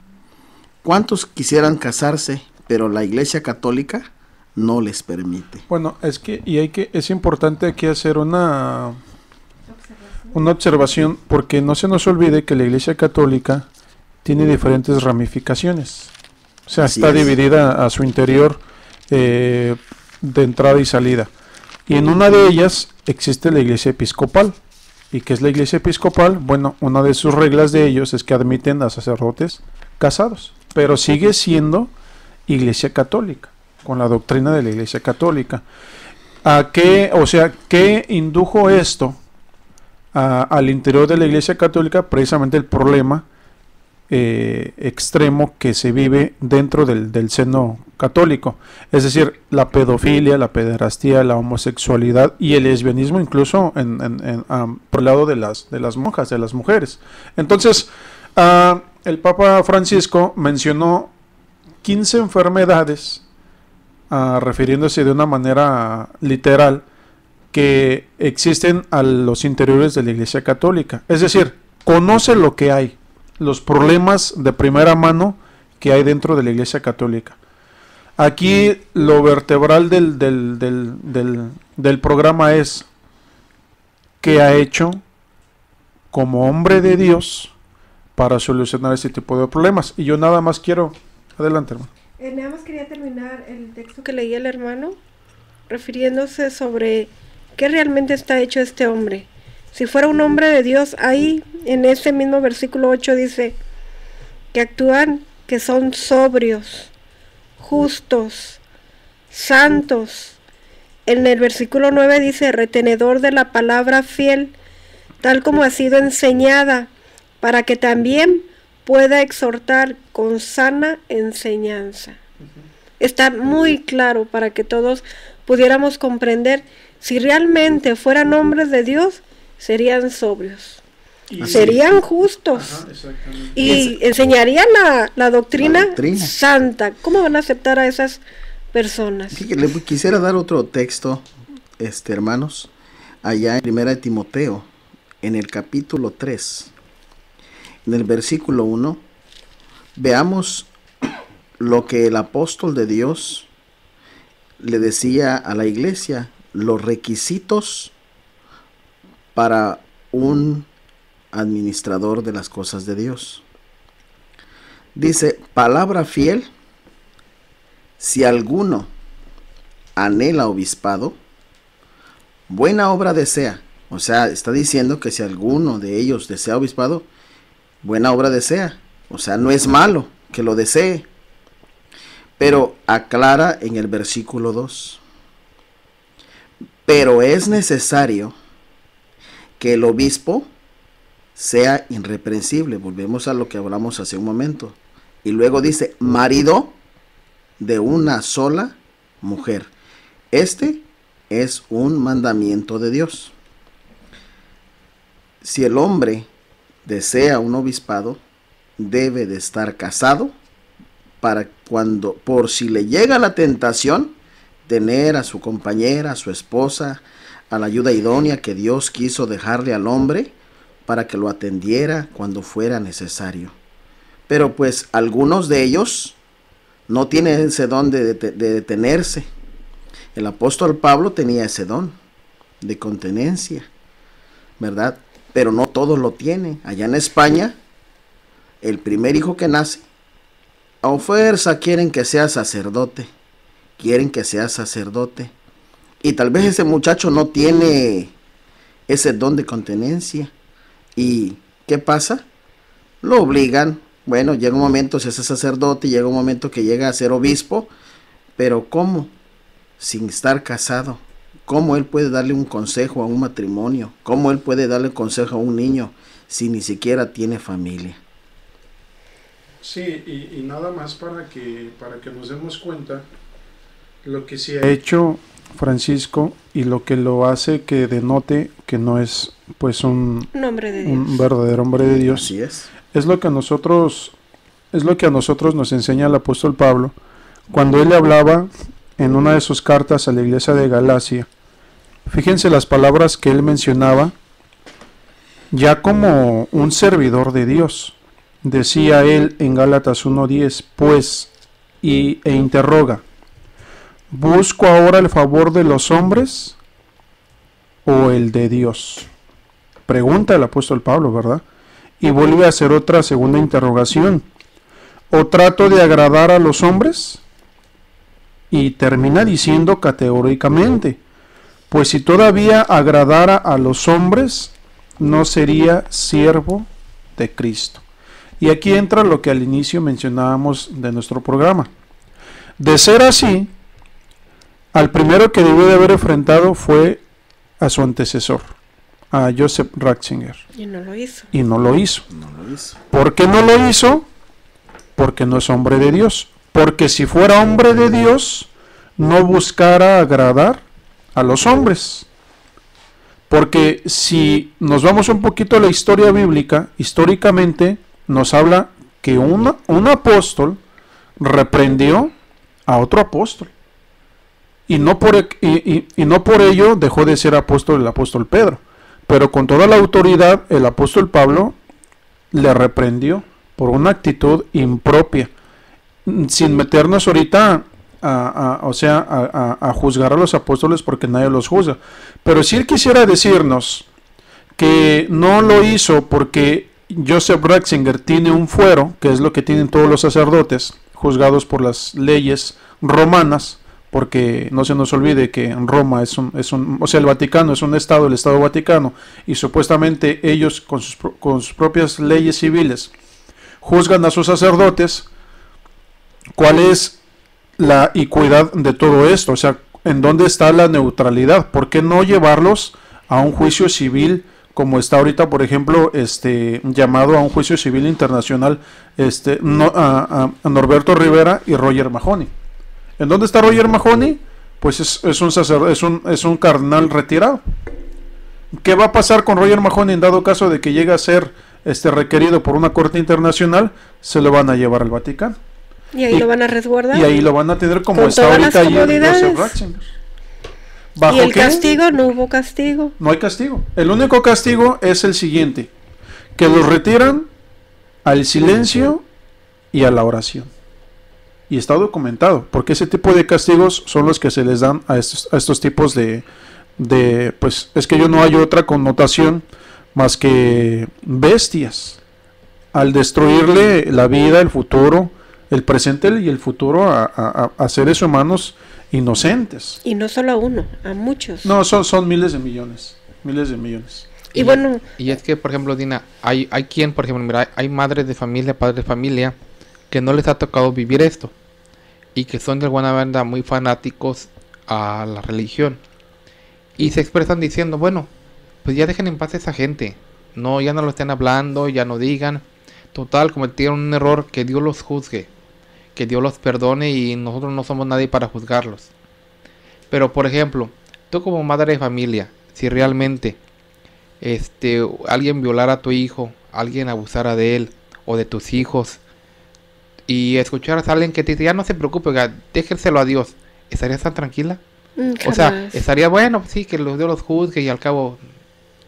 [SPEAKER 2] ¿Cuántos quisieran casarse? Pero la Iglesia Católica no les permite.
[SPEAKER 3] Bueno, es importante aquí hacer una observación, porque no se nos olvide que la Iglesia Católica tiene diferentes ramificaciones. O sea, está dividida a su interior de entrada y salida. Y en una de ellas existe la Iglesia Episcopal. ¿Y qué es la Iglesia Episcopal? Bueno, una de sus reglas de ellos es que admiten a sacerdotes casados, pero sigue siendo Iglesia Católica, con la doctrina de la Iglesia Católica. ¿Qué indujo esto al interior de la Iglesia Católica? Precisamente el problema extremo que se vive dentro del seno católico, es decir, la pedofilia, la pederastía, la homosexualidad y el lesbianismo, incluso por el lado de las monjas, de las mujeres. Entonces, el Papa Francisco mencionó 15 enfermedades, refiriéndose de una manera literal, que existen a los interiores de la Iglesia Católica. Es decir, conoce lo que hay, los problemas de primera mano que hay dentro de la Iglesia Católica. Aquí lo vertebral del programa es qué ha hecho como hombre de Dios para solucionar este tipo de problemas. Y yo nada más quiero... Adelante, hermano.
[SPEAKER 4] Nada más quería terminar el texto que leía el hermano, refiriéndose sobre qué realmente está hecho este hombre. Si fuera un hombre de Dios, ahí en ese mismo versículo 8 dice que actúan, que son sobrios, justos, santos. En el versículo 9 dice, retenedor de la palabra fiel, tal como ha sido enseñada, para que también pueda exhortar con sana enseñanza. Está muy claro para que todos pudiéramos comprender, si realmente fueran hombres de Dios, serían sobrios, serían justos, y enseñarían la doctrina santa. ¿Cómo van a aceptar a esas personas?
[SPEAKER 2] Sí, le quisiera dar otro texto, hermanos, allá en 1 Timoteo, en el capítulo 3, en el versículo 1, veamos lo que el apóstol de Dios le decía a la iglesia, los requisitos para un administrador de las cosas de Dios. Dice, palabra fiel, si alguno anhela obispado, buena obra desea. O sea, está diciendo que si alguno de ellos desea obispado, buena obra desea. O sea, no es malo que lo desee. Pero aclara en el versículo 2. Pero es necesario que el obispo sea irreprensible. Volvemos a lo que hablamos hace un momento. Y luego dice, marido de una sola mujer. Este es un mandamiento de Dios. Si el hombre desea un obispado, debe de estar casado para cuando, por si le llega la tentación, tener a su compañera, a su esposa, a la ayuda idónea que Dios quiso dejarle al hombre para que lo atendiera cuando fuera necesario. Pero pues algunos de ellos no tienen ese don de detenerse. El apóstol Pablo tenía ese don de continencia, ¿verdad? Pero no todos lo tienen. Allá en España, el primer hijo que nace, a fuerza quieren que sea sacerdote. Quieren que sea sacerdote. Y tal vez ese muchacho no tiene ese don de continencia. ¿Y qué pasa? Lo obligan. Bueno, llega un momento, se hace sacerdote, llega un momento que llega a ser obispo. Pero ¿cómo? Sin estar casado. ¿Cómo él puede darle un consejo a un matrimonio? ¿Cómo él puede darle consejo a un niño si ni siquiera tiene familia?
[SPEAKER 3] Sí, y nada más para que nos demos cuenta lo que se ha hecho Francisco y lo que lo hace que denote que no es pues un verdadero hombre de Dios.
[SPEAKER 2] Así es.
[SPEAKER 3] Es lo que a nosotros nos enseña el apóstol Pablo cuando él le hablaba en una de sus cartas a la iglesia de Galacia. Fíjense las palabras que él mencionaba ya como un servidor de Dios. Decía él en Gálatas 1:10, pues, e interroga, ¿busco ahora el favor de los hombres o el de Dios? Pregunta el apóstol Pablo, ¿verdad? Y vuelve a hacer otra segunda interrogación. ¿O trato de agradar a los hombres? Y termina diciendo categóricamente, pues si todavía agradara a los hombres, no sería siervo de Cristo. Y aquí entra lo que al inicio mencionábamos de nuestro programa. De ser así, al primero que debió de haber enfrentado fue a su antecesor, a Joseph Ratzinger.
[SPEAKER 4] Y no lo hizo.
[SPEAKER 3] ¿Por qué no lo hizo? Porque no es hombre de Dios. Porque si fuera hombre de Dios, no buscara agradar a los hombres. Porque si nos vamos un poquito a la historia bíblica, históricamente nos habla que un apóstol reprendió a otro apóstol. Y no por ello dejó de ser apóstol el apóstol Pedro. Pero con toda la autoridad, el apóstol Pablo le reprendió por una actitud impropia. Sin meternos ahorita a juzgar a los apóstoles porque nadie los juzga. Pero si él quisiera decirnos que no lo hizo porque Joseph Ratzinger tiene un fuero, que es lo que tienen todos los sacerdotes, juzgados por las leyes romanas, porque no se nos olvide que en Roma el Vaticano es un estado, el Estado Vaticano, y supuestamente ellos con sus propias leyes civiles juzgan a sus sacerdotes. ¿Cuál es la equidad de todo esto? O sea, ¿en dónde está la neutralidad? ¿Por qué no llevarlos a un juicio civil como está ahorita, por ejemplo, llamado a un juicio civil internacional a Norberto Rivera y Roger Mahony? ¿En dónde está Roger Mahony? Pues es un cardenal retirado. ¿Qué va a pasar con Roger Mahony en dado caso de que llegue a ser requerido por una corte internacional? Se lo van a llevar al Vaticano.
[SPEAKER 4] Y ahí lo van a resguardar.
[SPEAKER 3] Y ahí lo van a tener como está ahorita allí Joseph Ratzinger. ¿Bajo
[SPEAKER 4] ¿Y el
[SPEAKER 3] qué?
[SPEAKER 4] castigo? No hubo castigo.
[SPEAKER 3] No hay castigo. El único castigo es el siguiente, que los retiran al silencio y a la oración. Y está documentado, porque ese tipo de castigos son los que se les dan a estos tipos de, pues es que yo no hay otra connotación más que bestias, al destruirle la vida, el futuro, el presente y el futuro a seres humanos inocentes.
[SPEAKER 4] Y no solo a uno, a muchos.
[SPEAKER 3] No, son miles de millones.
[SPEAKER 4] Y bueno,
[SPEAKER 1] y es que, por ejemplo, Dina, hay quien, por ejemplo, mira, hay madres de familia, padres de familia, que no les ha tocado vivir esto, y que son de alguna manera muy fanáticos a la religión, y se expresan diciendo, bueno, pues ya dejen en paz a esa gente, no, ya no lo estén hablando, ya no digan, total, cometieron un error, que Dios los juzgue, que Dios los perdone, y nosotros no somos nadie para juzgarlos. Pero, por ejemplo, tú como madre de familia, si realmente alguien violara a tu hijo, alguien abusara de él o de tus hijos, y escucharas a alguien que te dice, ya no se preocupe, oiga, déjenselo a Dios, ¿estarías tan tranquila? O sea, estaría bueno, sí, que Dios los juzgue, y al cabo,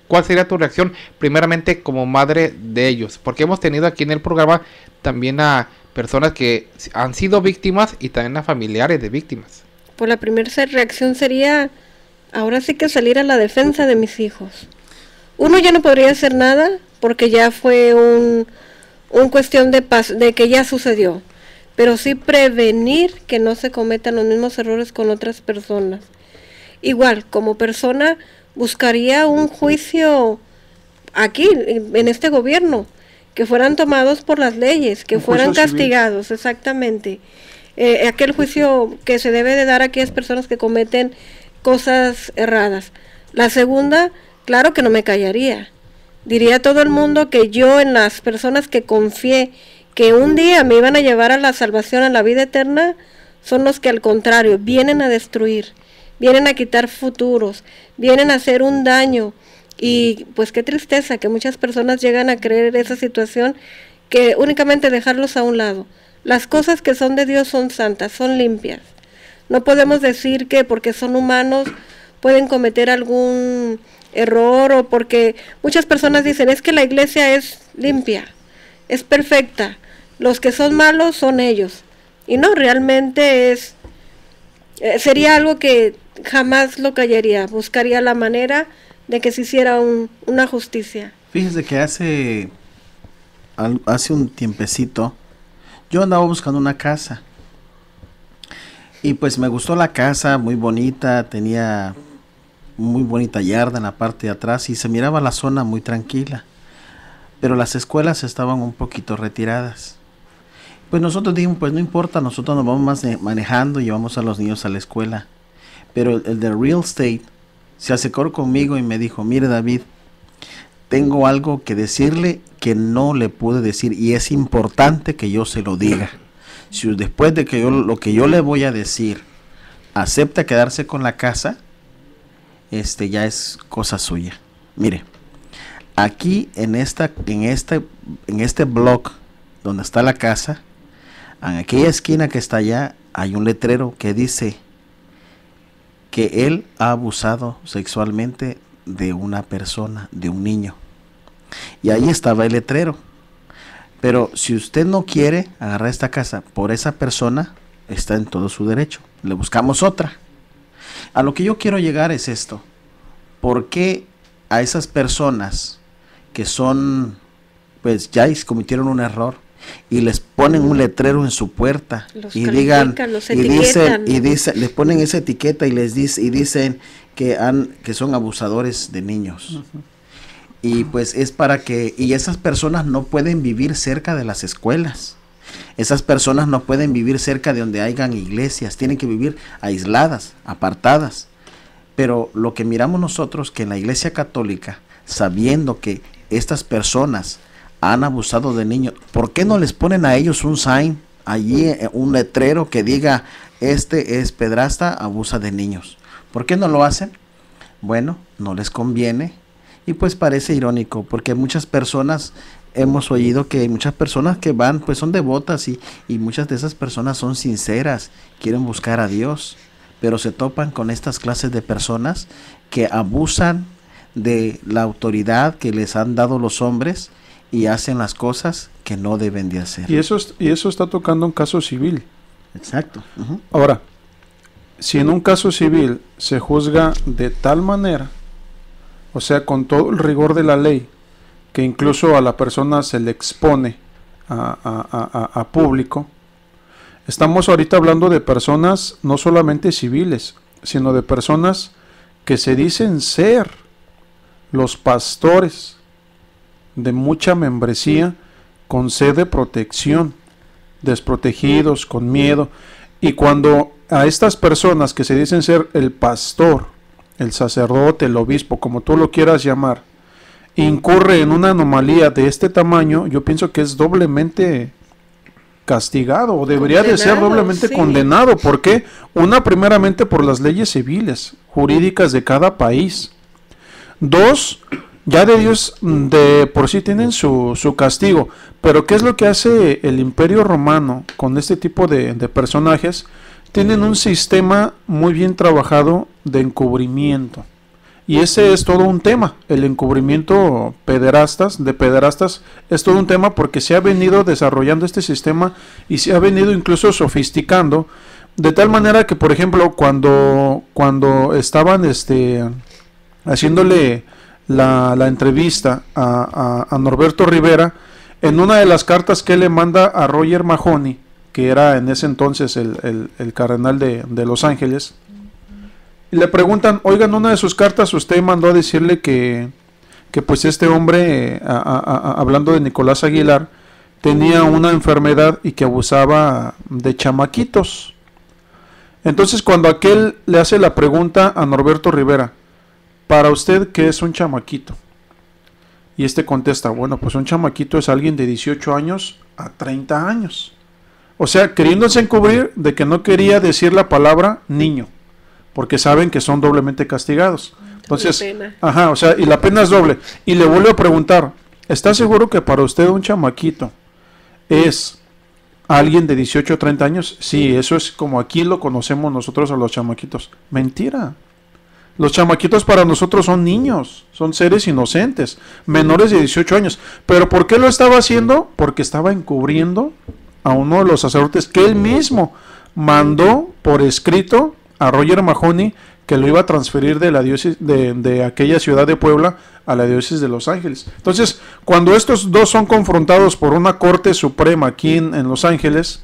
[SPEAKER 1] ¿cuál sería tu reacción? Primeramente como madre de ellos, porque hemos tenido aquí en el programa también a personas que han sido víctimas y también a familiares de víctimas.
[SPEAKER 4] pues la primera reacción sería, ahora sí que salir a la defensa de mis hijos. Uno ya no podría hacer nada porque ya fue un cuestión de que ya sucedió, pero sí prevenir que no se cometan los mismos errores con otras personas. Igual, como persona, buscaría un juicio aquí, en este gobierno, que fueran tomados por las leyes, que fueran castigados, civil. Exactamente. Aquel juicio que se debe de dar a aquellas personas que cometen cosas erradas. La segunda, claro que no me callaría. Diría a todo el mundo que yo en las personas que confié que un día me iban a llevar a la salvación, a la vida eterna, son los que al contrario vienen a destruir, vienen a quitar futuros, vienen a hacer un daño. Y pues qué tristeza que muchas personas llegan a creer esa situación, que únicamente dejarlos a un lado. Las cosas que son de Dios son santas, son limpias. No podemos decir que porque son humanos pueden cometer algún error, o porque muchas personas dicen, es que la iglesia es limpia, es perfecta, los que son malos son ellos. Y no, realmente sería algo que jamás lo callaría, buscaría la manera de que se hiciera una justicia.
[SPEAKER 2] Fíjese que hace un tiempecito yo andaba buscando una casa y pues me gustó la casa, muy bonita, tenía muy bonita yarda en la parte de atrás y se miraba la zona muy tranquila, pero las escuelas estaban un poquito retiradas. Pues nosotros dijimos, pues no importa, nosotros nos vamos más manejando y llevamos a los niños a la escuela. Pero el de real estate se acercó conmigo y me dijo, mire David, tengo algo que decirle que no le pude decir y es importante que yo se lo diga. Si después de que lo que yo le voy a decir acepta quedarse con la casa, ya es cosa suya. Mire, aquí en este block donde está la casa, en aquella esquina que está allá, hay un letrero que dice que él ha abusado sexualmente de una persona, de un niño. Y ahí estaba el letrero. Pero si usted no quiere agarrar esta casa por esa persona, está en todo su derecho. Le buscamos otra. A lo que yo quiero llegar es esto. ¿Por qué a esas personas que son, pues ya cometieron un error y les ponen un letrero en su puerta y digan les ponen esa etiqueta y dicen que son abusadores de niños? Uh-huh. Y pues es para que, y esas personas no pueden vivir cerca de las escuelas, esas personas no pueden vivir cerca de donde hayan iglesias, tienen que vivir aisladas, apartadas. Pero lo que miramos nosotros, que en la iglesia católica, sabiendo que estas personas han abusado de niños, ¿por qué no les ponen a ellos un sign allí, un letrero que diga, este es pedrasta, abusa de niños? ¿Por qué no lo hacen? Bueno, no les conviene. Y pues parece irónico, porque muchas personas, hemos oído que hay muchas personas que van, pues son devotas y muchas de esas personas son sinceras, quieren buscar a Dios. pero se topan con estas clases de personas que abusan de la autoridad que les han dado los hombres y hacen las cosas que no deben de hacer.
[SPEAKER 3] Y eso está tocando un caso civil.
[SPEAKER 2] Exacto. Uh-huh.
[SPEAKER 3] Ahora, si en un caso civil se juzga de tal manera, o sea, con todo el rigor de la ley, que incluso a la persona se le expone a público, estamos ahorita hablando de personas no solamente civiles, sino de personas que se dicen ser los pastores de mucha membresía, con sed de protección, desprotegidos, con miedo. Y cuando a estas personas que se dicen ser el pastor, el sacerdote, el obispo, como tú lo quieras llamar, incurre en una anomalía de este tamaño, yo pienso que es doblemente castigado, o debería de ser doblemente condenado. ¿Por qué? Una, primeramente por las leyes civiles, jurídicas de cada país. Dos, ya de Dios de por sí tienen su castigo. Pero ¿qué es lo que hace el Imperio Romano con este tipo de personajes? Tienen un sistema muy bien trabajado de encubrimiento. Y ese es todo un tema. El encubrimiento de pederastas es todo un tema, porque se ha venido desarrollando este sistema y se ha venido incluso sofisticando, de tal manera que, por ejemplo, cuando estaban haciéndole la entrevista a Norberto Rivera, en una de las cartas que él le manda a Roger Mahony, que era en ese entonces el cardenal de Los Ángeles, y le preguntan: oigan, una de sus cartas usted mandó a decirle que pues este hombre, hablando de Nicolás Aguilar, tenía una enfermedad y que abusaba de chamaquitos. Entonces, cuando aquel le hace la pregunta a Norberto Rivera: ¿para usted qué es un chamaquito? Y este contesta: bueno, pues un chamaquito es alguien de 18 años a 30 años. O sea, queriéndose encubrir de que no quería decir la palabra niño, porque saben que son doblemente castigados. Entonces, o sea, y la pena es doble. Y le vuelvo a preguntar: ¿está seguro que para usted un chamaquito es alguien de 18 o 30 años? Sí, eso es como aquí lo conocemos nosotros a los chamaquitos. Mentira. Los chamaquitos para nosotros son niños, son seres inocentes, menores de 18 años. ¿Pero por qué lo estaba haciendo? Porque estaba encubriendo a uno de los sacerdotes que él mismo mandó por escrito a Roger Mahony, que lo iba a transferir de la diócesis de aquella ciudad de Puebla a la diócesis de Los Ángeles. Entonces, cuando estos dos son confrontados por una corte suprema aquí en Los Ángeles,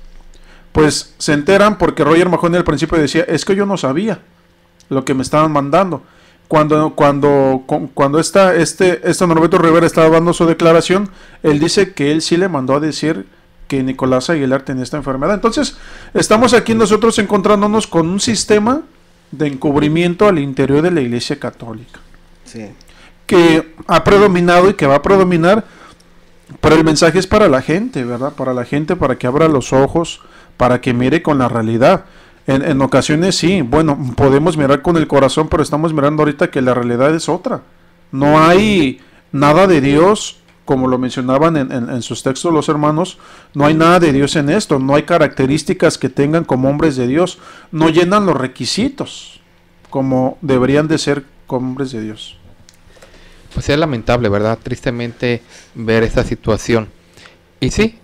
[SPEAKER 3] pues se enteran, porque Roger Mahony al principio decía: es que yo no sabía lo que me estaban mandando. Cuando Norberto Rivera estaba dando su declaración, él dice que él sí le mandó a decir que Nicolás Aguilar tenía esta enfermedad. Entonces, estamos aquí nosotros encontrándonos con un sistema de encubrimiento al interior de la Iglesia Católica,
[SPEAKER 2] sí,
[SPEAKER 3] que ha predominado y que va a predominar, pero el mensaje es para la gente, ¿verdad? Para la gente, para que abra los ojos, para que mire con la realidad. En ocasiones sí, bueno, podemos mirar con el corazón, pero estamos mirando ahorita que la realidad es otra. No hay nada de Dios, como lo mencionaban en sus textos los hermanos. No hay nada de Dios en esto, no hay características que tengan como hombres de Dios, no llenan los requisitos como deberían de ser como hombres de Dios.
[SPEAKER 1] Pues es lamentable, ¿verdad? Tristemente ver esta situación. Y sí,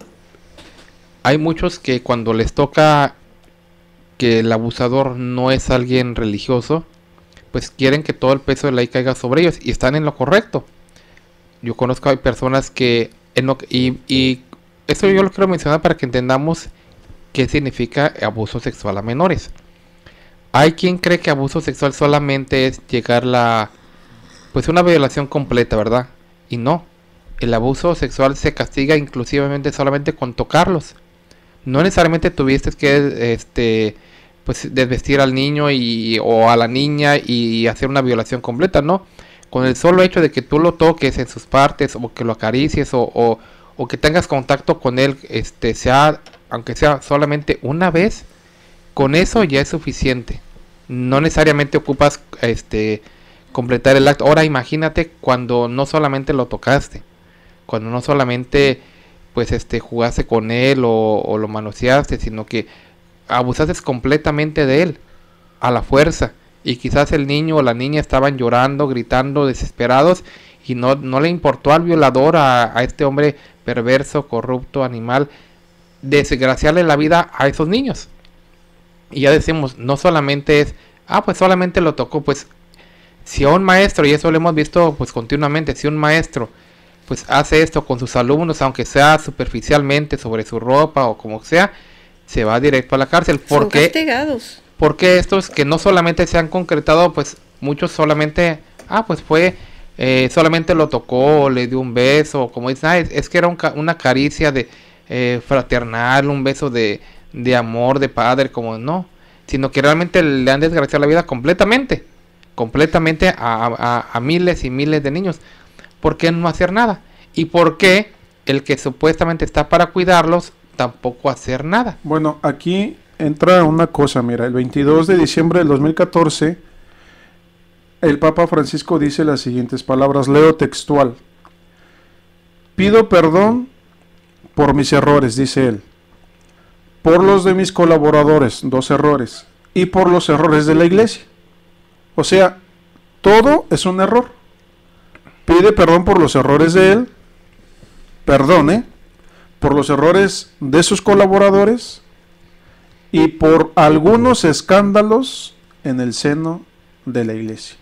[SPEAKER 1] hay muchos que cuando les toca que el abusador no es alguien religioso, pues quieren que todo el peso de la ley caiga sobre ellos, y están en lo correcto. Yo conozco a personas que y esto yo lo quiero mencionar para que entendamos qué significa abuso sexual a menores. Hay quien cree que abuso sexual solamente es llegar pues una violación completa, ¿verdad? Y no, el abuso sexual se castiga inclusivamente solamente con tocarlos. No necesariamente tuviste que pues desvestir al niño o a la niña y hacer una violación completa, no. Con el solo hecho de que tú lo toques en sus partes, o que lo acaricies, o que tengas contacto con él, aunque sea solamente una vez, con eso ya es suficiente. No necesariamente ocupas completar el acto. Ahora imagínate cuando no solamente lo tocaste, cuando no solamente pues jugaste con él o lo manoseaste, sino que abusaste completamente de él. a la fuerza. Y quizás el niño o la niña estaban llorando, gritando, desesperados, y no le importó al violador, a este hombre perverso, corrupto, animal, desgraciarle la vida a esos niños. Y ya decimos, no solamente es, pues solamente lo tocó, pues si a un maestro, y eso lo hemos visto pues continuamente, si un maestro pues hace esto con sus alumnos, aunque sea superficialmente sobre su ropa o como sea, se va directo a la cárcel.
[SPEAKER 4] Son castigados.
[SPEAKER 1] Porque estos que no solamente se han concretado, pues muchos solamente, pues fue, solamente lo tocó, le dio un beso, como dicen, es que era una caricia de fraternal, un beso de amor, de padre, como no, sino que realmente le han desgraciado la vida completamente a miles y miles de niños. ¿Por qué no hacer nada? ¿Y por qué el que supuestamente está para cuidarlos tampoco hacer nada?
[SPEAKER 3] Bueno, aquí entra una cosa, mira, el 22 de diciembre del 2014, el Papa Francisco dice las siguientes palabras, leo textual: pido perdón por mis errores, dice él, por los de mis colaboradores, 2 errores, y por los errores de la iglesia. O sea, todo es un error. Pide perdón por los errores de él, perdone por los errores de sus colaboradores y por algunos escándalos en el seno de la iglesia.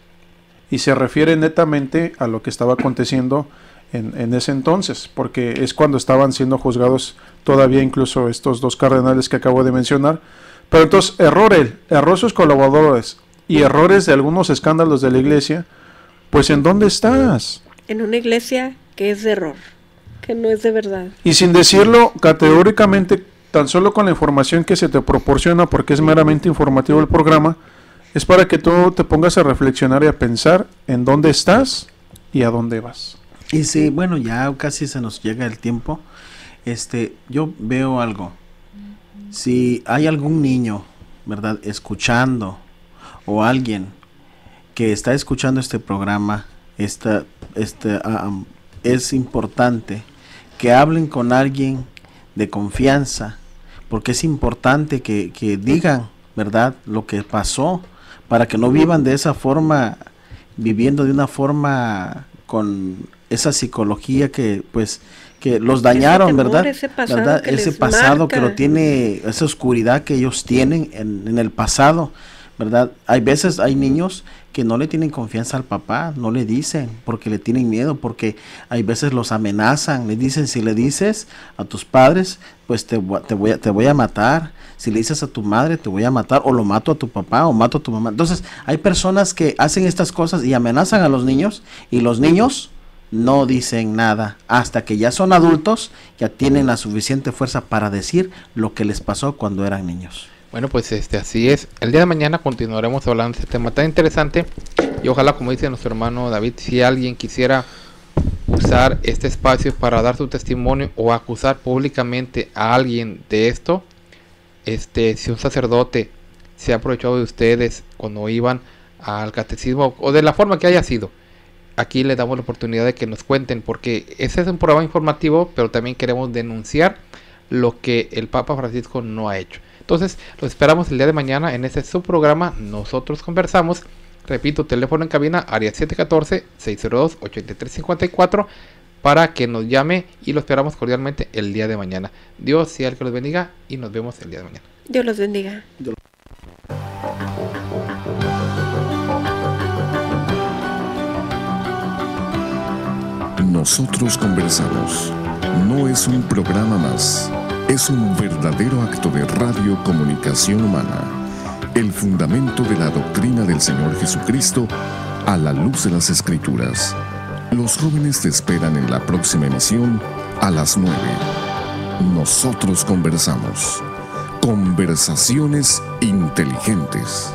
[SPEAKER 3] Y se refiere netamente a lo que estaba aconteciendo en ese entonces, porque es cuando estaban siendo juzgados todavía incluso estos 2 cardenales que acabo de mencionar. Pero entonces erró él, erró sus colaboradores y errores de algunos escándalos de la iglesia. Pues ¿en dónde estás?
[SPEAKER 4] En una iglesia que es de error, que no es de verdad.
[SPEAKER 3] Y sin decirlo categóricamente, tan solo con la información que se te proporciona, porque es meramente informativo el programa, es para que tú te pongas a reflexionar y a pensar en dónde estás y a dónde vas.
[SPEAKER 2] Y sí, bueno, ya casi se nos llega el tiempo. Yo veo algo. Si hay algún niño, ¿verdad?, escuchando, o alguien que está escuchando este programa, es importante que hablen con alguien de confianza, porque es importante que digan, ¿verdad?, lo que pasó, para que no vivan de esa forma, viviendo de una forma con esa psicología que pues que los dañaron, temor, ¿verdad?
[SPEAKER 4] Ese pasado,
[SPEAKER 2] ¿verdad?
[SPEAKER 4] Que,
[SPEAKER 2] ese pasado que lo tiene, esa oscuridad que ellos tienen en el pasado, ¿verdad? Hay veces, hay niños que no le tienen confianza al papá, no le dicen, porque le tienen miedo, porque hay veces los amenazan, le dicen, si le dices a tus padres, pues te voy a matar, si le dices a tu madre, te voy a matar, o lo mato a tu papá, o mato a tu mamá. Entonces, hay personas que hacen estas cosas y amenazan a los niños, y los niños no dicen nada, hasta que ya son adultos, ya tienen la suficiente fuerza para decir lo que les pasó cuando eran niños.
[SPEAKER 1] Bueno, pues así es. El día de mañana continuaremos hablando de este tema tan interesante y ojalá, como dice nuestro hermano David, si alguien quisiera usar este espacio para dar su testimonio o acusar públicamente a alguien de esto, si un sacerdote se ha aprovechado de ustedes cuando iban al catecismo o de la forma que haya sido, aquí le damos la oportunidad de que nos cuenten, porque ese es un programa informativo, pero también queremos denunciar lo que el Papa Francisco no ha hecho. Entonces, los esperamos el día de mañana en este subprograma Nosotros Conversamos. Repito, teléfono en cabina, área 714-602-8354, para que nos llame y lo esperamos cordialmente el día de mañana. Dios sea el que los bendiga y nos vemos el día de mañana.
[SPEAKER 4] Dios los bendiga.
[SPEAKER 5] Nosotros Conversamos no es un programa más. Es un verdadero acto de radiocomunicación humana, el fundamento de la doctrina del Señor Jesucristo a la luz de las Escrituras. Los jóvenes te esperan en la próxima emisión a las 9. Nosotros Conversamos. Conversaciones inteligentes.